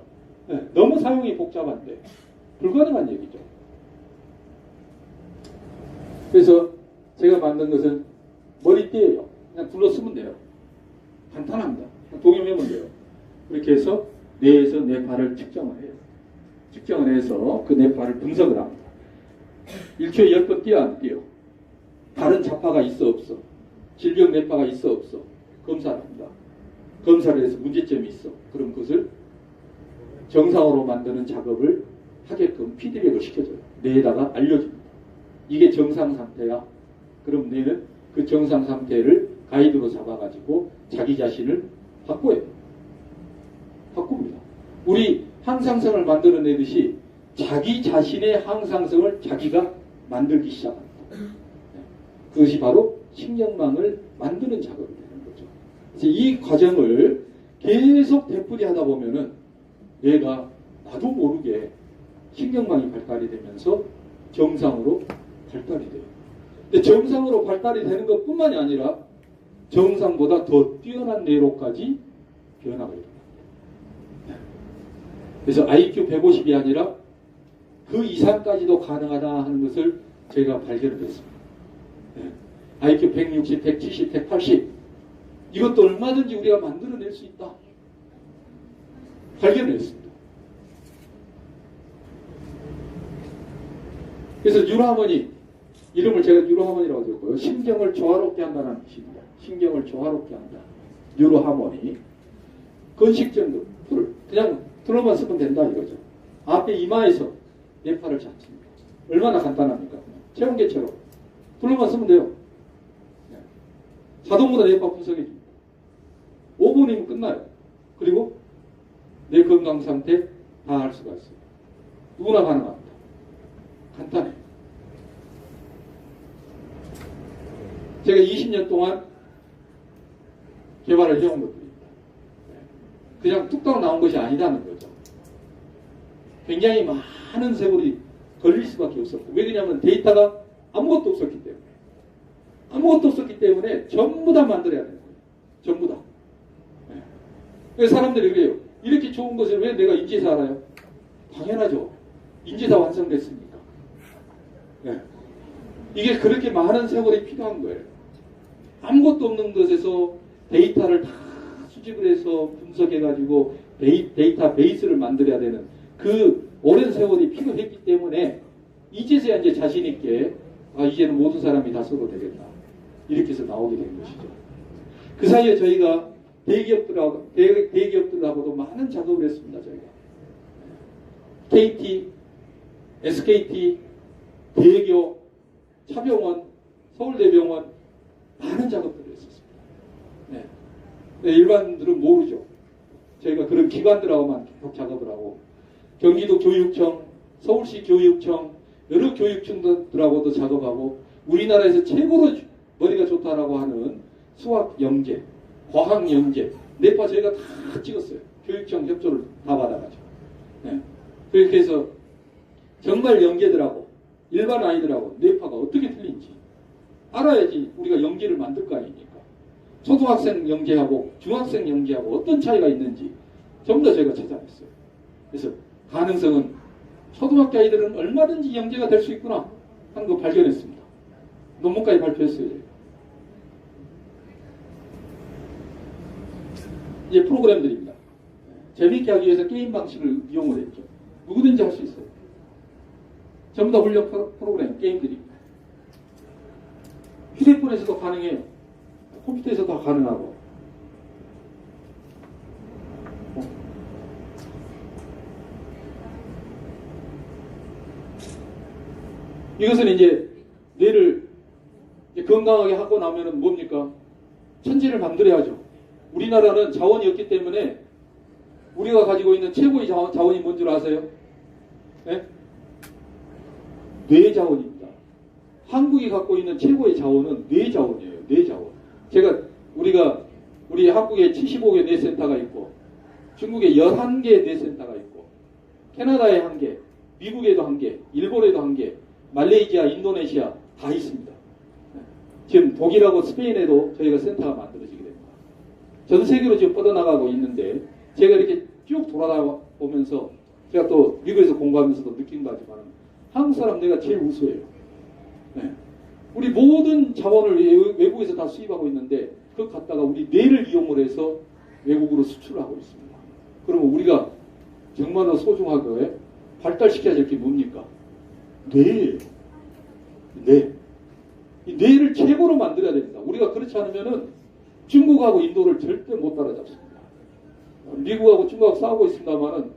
네, 너무 사용이 복잡한데 불가능한 얘기죠. 그래서 제가 만든 것은 머리띠예요. 그냥 둘러 쓰면 돼요. 간단합니다. 동의하면 돼요. 그렇게 해서 뇌에서 내 발을 측정을 해요. 측정을 해서 그 내 발을 분석을 합니다. 1초에 10번 뛰어 안 뛰어? 다른 자파가 있어 없어? 질병 뇌파가 있어 없어? 검사를 합니다. 검사를 해서 문제점이 있어. 그럼 그것을 정상으로 만드는 작업을 하게끔 피드백을 시켜줘요. 뇌에다가 알려줍니다. 이게 정상 상태야. 그럼 뇌는 그 정상 상태를 가이드로 잡아가지고 자기 자신을 바꿔요. 바꿉니다. 우리 항상성을 만들어내듯이 자기 자신의 항상성을 자기가 만들기 시작합니다. 그것이 바로 신경망을 만드는 작업이 되는 거죠. 그래서 이 과정을 계속 되풀이하다 보면은 얘가 나도 모르게 신경망이 발달이 되면서 정상으로 발달이 돼요. 근데 정상으로 발달이 되는 것뿐만이 아니라 정상보다 더 뛰어난 뇌로까지 변화가 일어납니다. 그래서 IQ 150이 아니라 그 이상까지도 가능하다 하는 것을 저희가 발견을 했습니다. IQ 160, 170, 180 이것도 얼마든지 우리가 만들어낼 수 있다. 발견을 했습니다. 그래서 유로하모니 이름을 제가 유로하모니라고 지었고요. 신경을 조화롭게 한다는 뜻입니다. 신경을 조화롭게 한다. 유로하모니 건식전도 풀 그냥 둘러만 쓰면 된다 이거죠. 앞에 이마에서 뇌파를 잡습니다. 얼마나 간단합니까? 체온계처럼 둘러만 쓰면 돼요. 자동으로 뇌파 분석해줍니다. 5분이면 끝나요. 그리고 내 건강 상태 다 알 수가 있어요. 누구나 가능합니다. 간단해요. 제가 20년 동안 개발을 해온 것들입니다. 그냥 뚝딱 나온 것이 아니다는 거죠. 굉장히 많은 세월이 걸릴 수밖에 없었고 왜 그러냐면 데이터가 아무것도 없었기 때문에 아무것도 없었기 때문에 전부 다 만들어야 되는 거예요. 전부 다. 그래서 사람들이 그래요. 이렇게 좋은 것을 왜 내가 인지사 알아요? 당연하죠. 인지사 완성됐으니까. 네. 이게 그렇게 많은 세월이 필요한 거예요. 아무것도 없는 것에서 데이터를 다 수집을 해서 분석해가지고 데이터 베이스를 만들어야 되는 그 오랜 세월이 필요했기 때문에 이제서야 이제 자신있게 이제는 모든 사람이 다 써도 되겠다. 이렇게 해서 나오게 된 것이죠. 그 사이에 저희가 대기업들하고도 많은 작업을 했습니다. 저희가 KT, SKT, 대교, 차병원, 서울대병원 많은 작업들을 했었습니다. 네. 네, 일반들은 모르죠. 저희가 그런 기관들하고만 계속 작업을 하고 경기도 교육청, 서울시 교육청 여러 교육청들하고도 작업하고 우리나라에서 최고로 머리가 좋다라고 하는 수학 영재, 과학 영재 뇌파 저희가 다 찍었어요. 교육청 협조를 다 받아가지고. 네. 그렇게 해서 정말 영재들하고 일반 아이들하고 뇌파가 어떻게 틀린지 알아야지 우리가 영재를 만들 거 아닙니까? 초등학생 영재하고 중학생 영재하고 어떤 차이가 있는지 전부 다 저희가 찾아냈어요. 그래서 가능성은 초등학교 아이들은 얼마든지 영재가 될 수 있구나 하는 거 발견했습니다. 논문까지 발표했어요. 이제 프로그램들입니다. 재미있게 하기 위해서 게임 방식을 이용을 했죠. 누구든지 할 수 있어요. 전부 다 훈련 프로그램, 게임들입니다. 휴대폰에서도 가능해요. 컴퓨터에서도 다 가능하고. 이것은 이제 뇌를 이제 건강하게 하고 나면은 뭡니까? 천지를 만들어야죠. 우리나라는 자원이 없기 때문에 우리가 가지고 있는 최고의 자원이 뭔 줄 아세요? 네? 뇌 자원입니다. 한국이 갖고 있는 최고의 자원은 뇌 자원이에요. 뇌 자원. 우리 한국에 75개 뇌센터가 있고 중국에 11개 뇌센터가 있고 캐나다에 1개, 미국에도 1개, 일본에도 1개, 말레이시아, 인도네시아 다 있습니다. 지금 독일하고 스페인에도 저희가 센터가 만들어지게 됩니다. 전 세계로 지금 뻗어나가고 있는데 제가 이렇게 쭉 돌아다보면서 제가 또 미국에서 공부하면서도 느낀 거지만 한국 사람 내가 제일 우수해요. 네. 우리 모든 자원을 외국에서 다 수입하고 있는데 그것 갖다가 우리 뇌를 이용을 해서 외국으로 수출을 하고 있습니다. 그러면 우리가 정말로 소중하게 발달시켜야 될 게 뭡니까? 뇌예요. 뇌. 이 뇌를 최고로 만들어야 됩니다. 우리가 그렇지 않으면은 중국하고 인도를 절대 못 따라잡습니다. 미국하고 중국하고 싸우고 있습니다만은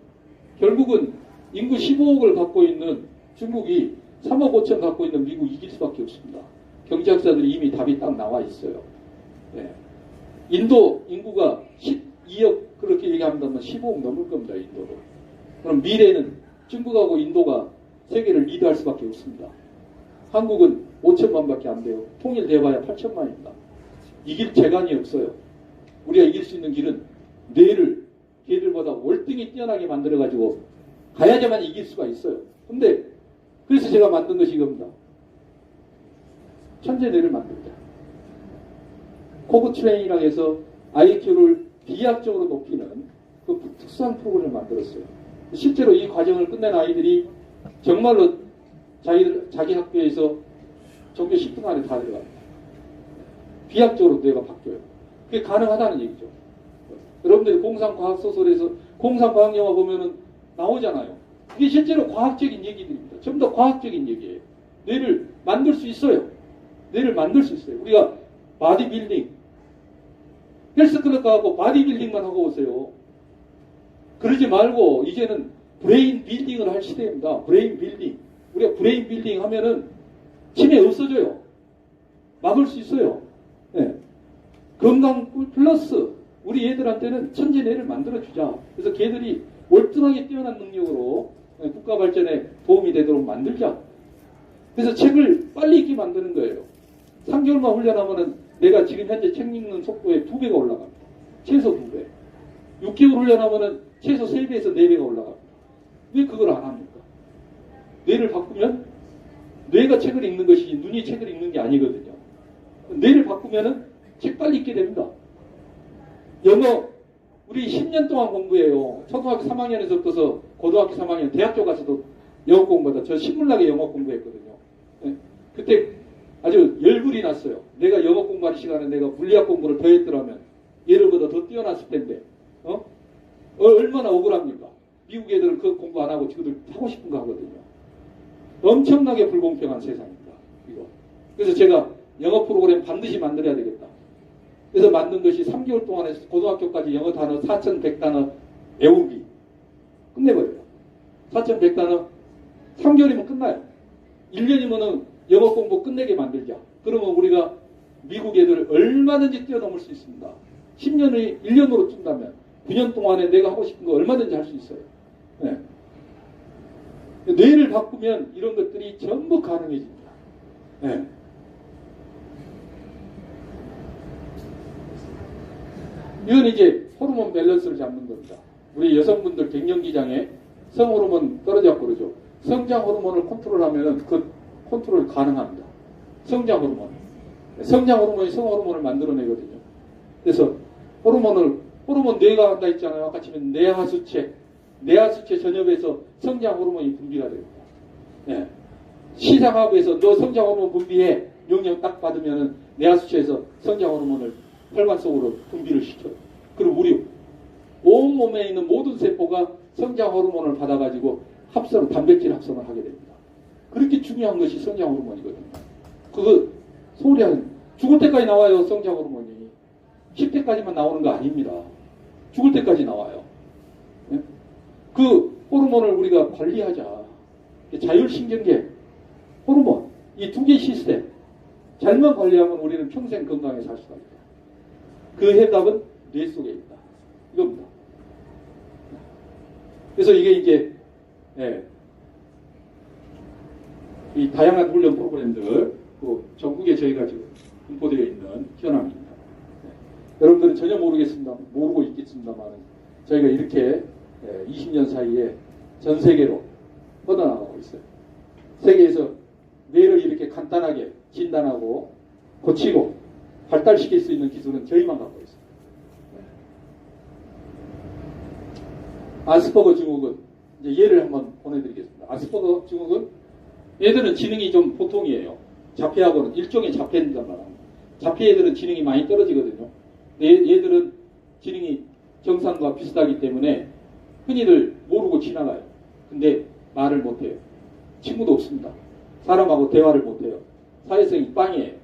결국은 인구 15억을 갖고 있는 중국이 3억 5천 갖고 있는 미국 이길 수밖에 없습니다. 경제학자들이 이미 답이 딱 나와 있어요. 네. 인도 인구가 12억 그렇게 얘기합니다만 15억 넘을 겁니다. 인도로. 그럼 미래는 중국하고 인도가 세계를 리드할 수밖에 없습니다. 한국은 5천만밖에 안 돼요. 통일돼봐야 8천만입니다. 이길 재간이 없어요. 우리가 이길 수 있는 길은 뇌를 걔들보다 월등히 뛰어나게 만들어가지고 가야지만 이길 수가 있어요. 근데 그래서 제가 만든 것이 이겁니다. 천재뇌를 만듭니다. 코그트레인이라고 해서 IQ를 비약적으로 높이는 그 특수한 프로그램을 만들었어요. 실제로 이 과정을 끝낸 아이들이 정말로 자기 학교에서 전교 10등 안에 다 들어갑니다. 비약적으로 뇌가 바뀌어요. 그게 가능하다는 얘기죠. 여러분들이 공상과학소설에서 공상과학 영화 보면은 나오잖아요. 그게 실제로 과학적인 얘기들입니다. 전부 다 과학적인 얘기예요. 뇌를 만들 수 있어요. 뇌를 만들 수 있어요. 우리가 바디빌딩, 헬스클럽 가고 바디빌딩만 하고 오세요. 그러지 말고 이제는 브레인 빌딩을 할 시대입니다. 브레인 빌딩. 우리가 브레인 빌딩 하면은 치매 없어져요. 막을 수 있어요. 네. 건강 플러스 우리 애들한테는 천재뇌를 만들어주자. 그래서 걔들이 월등하게 뛰어난 능력으로 국가 발전에 도움이 되도록 만들자. 그래서 책을 빨리 읽게 만드는 거예요. 3개월만 훈련하면은 내가 지금 현재 책 읽는 속도에 2배가 올라갑니다. 최소 2배. 6개월 훈련하면은 최소 3배에서 4배가 올라갑니다. 왜 그걸 안 합니까? 뇌를 바꾸면 뇌가 책을 읽는 것이 눈이 책을 읽는 게 아니거든요. 뇌를 바꾸면은 책 빨리 읽게 됩니다. 영어 우리 10년 동안 공부해요. 초등학교 3학년에서부터 고등학교 3학년 대학교 가서도 영어 공부하다. 저 신물나게 영어 공부했거든요. 네. 그때 아주 열불이 났어요. 내가 영어 공부하는 시간에 내가 물리학 공부를 더 했더라면 얘들보다 더 뛰어났을 텐데 얼마나 억울합니까? 미국 애들은 그 공부 안 하고 지금들 하고 싶은 거 하거든요. 엄청나게 불공평한 세상입니다. 이거. 그래서 제가 영어 프로그램 반드시 만들어야 되겠다. 그래서 만든 것이 3개월 동안에 고등학교까지 영어 단어 4,100단어 외우기. 끝내버려요. 4,100단어 3개월이면 끝나요. 1년이면은 영어 공부 끝내게 만들자. 그러면 우리가 미국 애들을 얼마든지 뛰어넘을 수 있습니다. 10년을 1년으로 뛴다면 9년 동안에 내가 하고 싶은 거 얼마든지 할 수 있어요. 네. 뇌를 바꾸면 이런 것들이 전부 가능해집니다. 네. 이건 이제 호르몬 밸런스를 잡는 겁니다. 우리 여성분들 갱년기장에 성호르몬 떨어졌고 그러죠. 성장 호르몬을 컨트롤하면 그 컨트롤 가능합니다. 성장 호르몬. 성장 호르몬이 성호르몬을 만들어내거든요. 그래서 호르몬 뇌가 한다 했잖아요. 아까 치면 뇌하수체 전엽에서 성장 호르몬이 분비가 됩니다. 네. 시상하부에서 너 성장 호르몬 분비해 명령 딱 받으면은 뇌하수체에서 성장 호르몬을 혈관 속으로 분비를 시켜요. 그리고 우리 온몸에 있는 모든 세포가 성장 호르몬을 받아가지고 단백질 합성을 하게 됩니다. 그렇게 중요한 것이 성장 호르몬이거든요. 그거 소리 하는 죽을 때까지 나와요. 성장 호르몬이 10대까지만 나오는 거 아닙니다. 죽을 때까지 나와요. 네? 그 호르몬을 우리가 관리하자. 자율신경계 호르몬 이 두 개 시스템 잘만 관리하면 우리는 평생 건강하게 살 수가 있다. 그 해답은 뇌 속에 있다. 이겁니다. 그래서 이게 이제 이 다양한 훈련 프로그램들 전국에 저희가 지금 분포되어 있는 현황입니다. 여러분들은 전혀 모르고 있겠습니다만 저희가 이렇게 20년 사이에 전 세계로 뻗어나가고 있어요. 세계에서 뇌를 이렇게 간단하게 진단하고 고치고 발달시킬 수 있는 기술은 저희만 갖고 있습니다. 아스퍼거 증후군, 이제 예를 한번 보내드리겠습니다. 아스퍼거 증후군, 얘들은 지능이 좀 보통이에요. 자폐하고는 일종의 자폐인잖아. 자폐 애들은 지능이 많이 떨어지거든요. 얘들은 지능이 정상과 비슷하기 때문에 흔히들 모르고 지나가요. 근데 말을 못해요. 친구도 없습니다. 사람하고 대화를 못해요. 사회성이 빵이에요.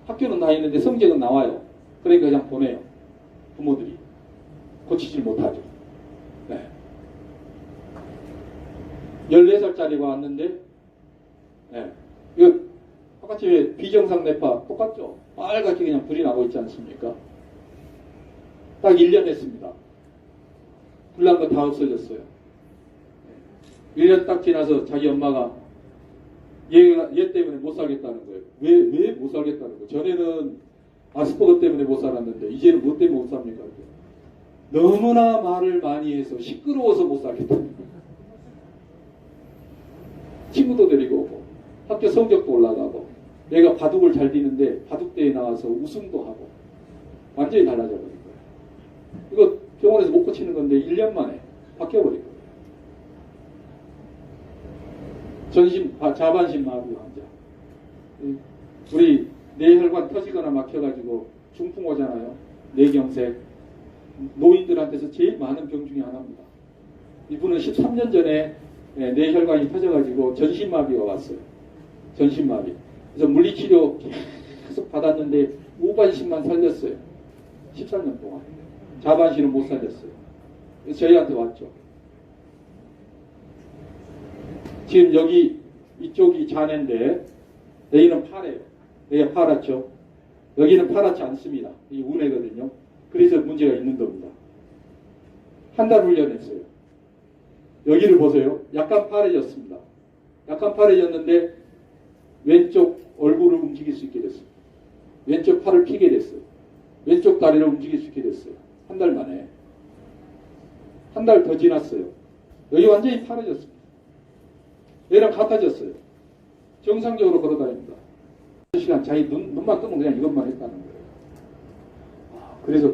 학교는 다니는데 성적은 나와요. 그러니까 그냥 보내요. 부모들이. 고치질 못하죠. 네. 14살짜리가 왔는데, 네. 이거 똑같이 왜 비정상 뇌파 똑같죠? 빨갛게 그냥 불이 나고 있지 않습니까? 딱 1년 했습니다. 불난 거 다 없어졌어요. 1년 딱 지나서 자기 엄마가 얘 때문에 못 살겠다는 거예요. 왜 못 살겠다는 거예요? 전에는 아스퍼거 때문에 못 살았는데 이제는 뭐 때문에 못 삽니까? 너무나 말을 많이 해서 시끄러워서 못 살겠다는 거예요. 친구도 데리고 오고 학교 성적도 올라가고 내가 바둑을 잘 뛰는데 바둑대회 나와서 우승도 하고 완전히 달라져 버린 거예요. 이거 병원에서 못 고치는 건데 1년 만에 바뀌어버린 거예요. 자반신 마비 환자. 우리 뇌혈관 터지거나 막혀가지고 중풍 오잖아요. 뇌경색. 노인들한테서 제일 많은 병 중에 하나입니다. 이분은 13년 전에 뇌혈관이 터져가지고 전신마비가 왔어요. 전신마비. 그래서 물리치료 계속 받았는데 우반신만 살렸어요. 13년 동안. 자반신은 못 살렸어요. 그래서 저희한테 왔죠. 지금 여기 이쪽이 잔해인데 여기는 파래요. 여기가 파랗죠. 여기는 파랗지 않습니다. 이게 운해거든요. 그래서 문제가 있는 겁니다. 한 달 훈련했어요. 여기를 보세요. 약간 파래졌습니다. 약간 파래졌는데 왼쪽 얼굴을 움직일 수 있게 됐어요. 왼쪽 팔을 피게 됐어요. 왼쪽 다리를 움직일 수 있게 됐어요. 한 달 만에. 한 달 더 지났어요. 여기 완전히 파래졌습니다. 얘랑 같아졌어요. 정상적으로 걸어다닙니다. 시간 자기 눈만 뜨면 그냥 이것만 했다는 거예요. 그래서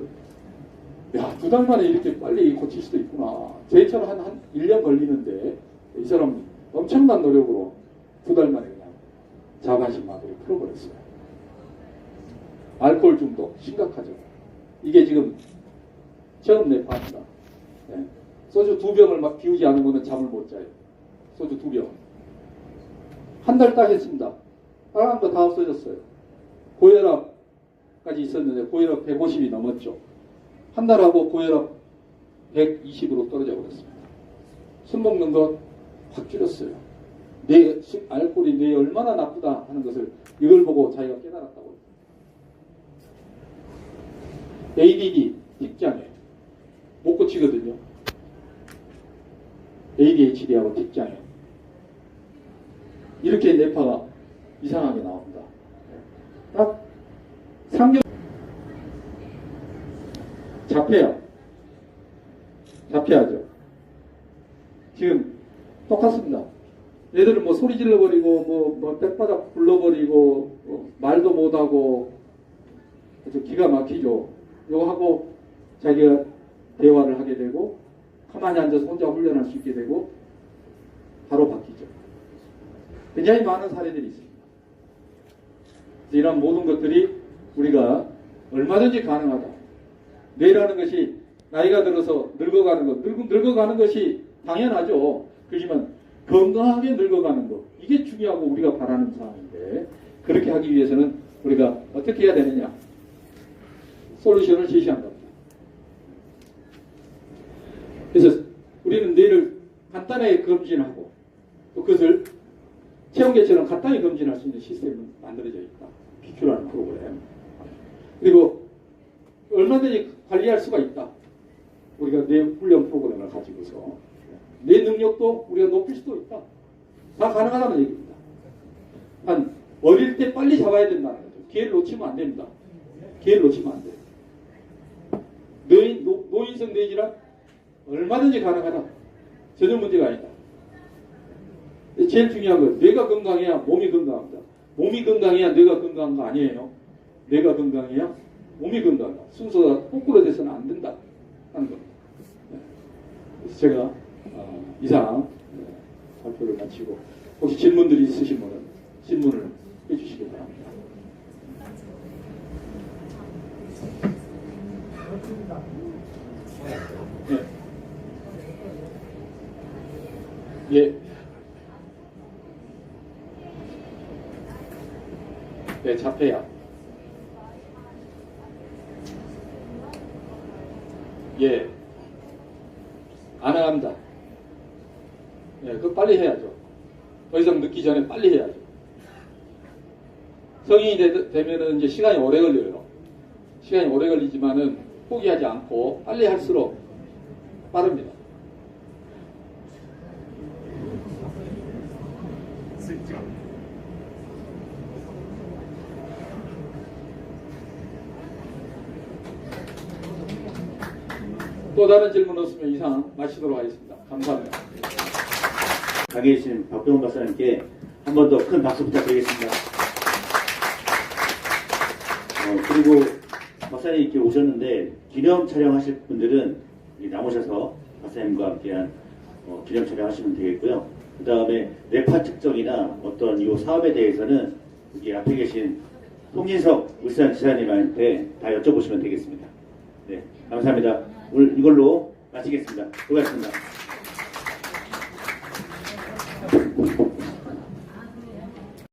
야, 2달 만에 이렇게 빨리 고칠 수도 있구나. 저희처럼 한 1년 걸리는데 이 사람 엄청난 노력으로 2달 만에 그냥 자반신 마비를 풀어버렸어요. 알코올 중독 심각하죠. 이게 지금 처음 뇌파입니다. 네. 소주 2병을 막 비우지 않으면 잠을 못 자요. 소주 2병. 한 달 딱 했습니다. 빨간 거 다 없어졌어요. 고혈압까지 있었는데 고혈압 150이 넘었죠. 한 달 하고 고혈압 120으로 떨어져 버렸습니다. 술 먹는 거 확 줄였어요. 알코올이 뇌에 얼마나 나쁘다 하는 것을 이걸 보고 자기가 깨달았다고. ADD, 틱장애. 못 고치거든요. ADHD하고 틱장애. 이렇게 뇌파가 이상하게 나옵니다. 딱 3개월 자폐하죠. 지금 똑같습니다. 얘들은 뭐 소리 질러버리고 뭐 팻바닥 불러버리고 말도 못하고 아주 기가 막히죠. 이거 하고 자기가 대화를 하게 되고 가만히 앉아서 혼자 훈련할 수 있게 되고 바로 바뀌죠. 굉장히 많은 사례들이 있습니다. 이런 모든 것들이 우리가 얼마든지 가능하다. 뇌라는 것이 나이가 들어서 늙어가는 것, 늙어가는 것이 당연하죠. 그렇지만 건강하게 늙어가는 것, 이게 중요하고 우리가 바라는 사항인데 그렇게 하기 위해서는 우리가 어떻게 해야 되느냐? 솔루션을 제시한 겁니다. 그래서 우리는 뇌를 간단하게 검진하고 또 그것을 체온계처럼 간단히 검진할 수 있는 시스템이 만들어져 있다. PQ라는 프로그램. 그리고 얼마든지 관리할 수가 있다. 우리가 뇌 훈련 프로그램을 가지고서 뇌 능력도 우리가 높일 수도 있다. 다 가능하다는 얘기입니다. 한 어릴 때 빨리 잡아야 된다는 거죠. 기회를 놓치면 안 됩니다. 기회를 놓치면 안 돼요. 노인성 뇌질환 얼마든지 가능하다. 전혀 문제가 아니다. 제일 중요한 건 뇌가 건강해야 몸이 건강합니다. 몸이 건강해야 뇌가 건강한 거 아니에요. 뇌가 건강해야 몸이 건강하다. 순서가 거꾸로 돼서는 안 된다 하는 겁니다. 네. 그래서 제가 이상 발표를 마치고 혹시 질문들이 있으신 분은 질문을 해주시기 바랍니다. 예. 예. 네, 자폐야. 예. 안 합니다. 예, 그거 빨리 해야죠. 더 이상 늦기 전에 빨리 해야죠. 성인이 되면은 이제 시간이 오래 걸려요. 시간이 오래 걸리지만은 포기하지 않고 빨리 할수록 빠릅니다. 또 다른 질문 없으면 이상 마치도록 하겠습니다. 감사합니다. 가게에 계신 박병훈 박사님께 한 번 더 큰 박수 부탁드리겠습니다. 그리고 박사님 이렇게 오셨는데 기념 촬영하실 분들은 나오셔서 박사님과 함께한 기념 촬영하시면 되겠고요. 그 다음에 뇌파 측정이나 어떤 이 사업에 대해서는 여기 앞에 계신 송인석 울산지사님한테 다 여쭤보시면 되겠습니다. 네, 감사합니다. 오늘 이걸로 마치겠습니다. 수고하셨습니다.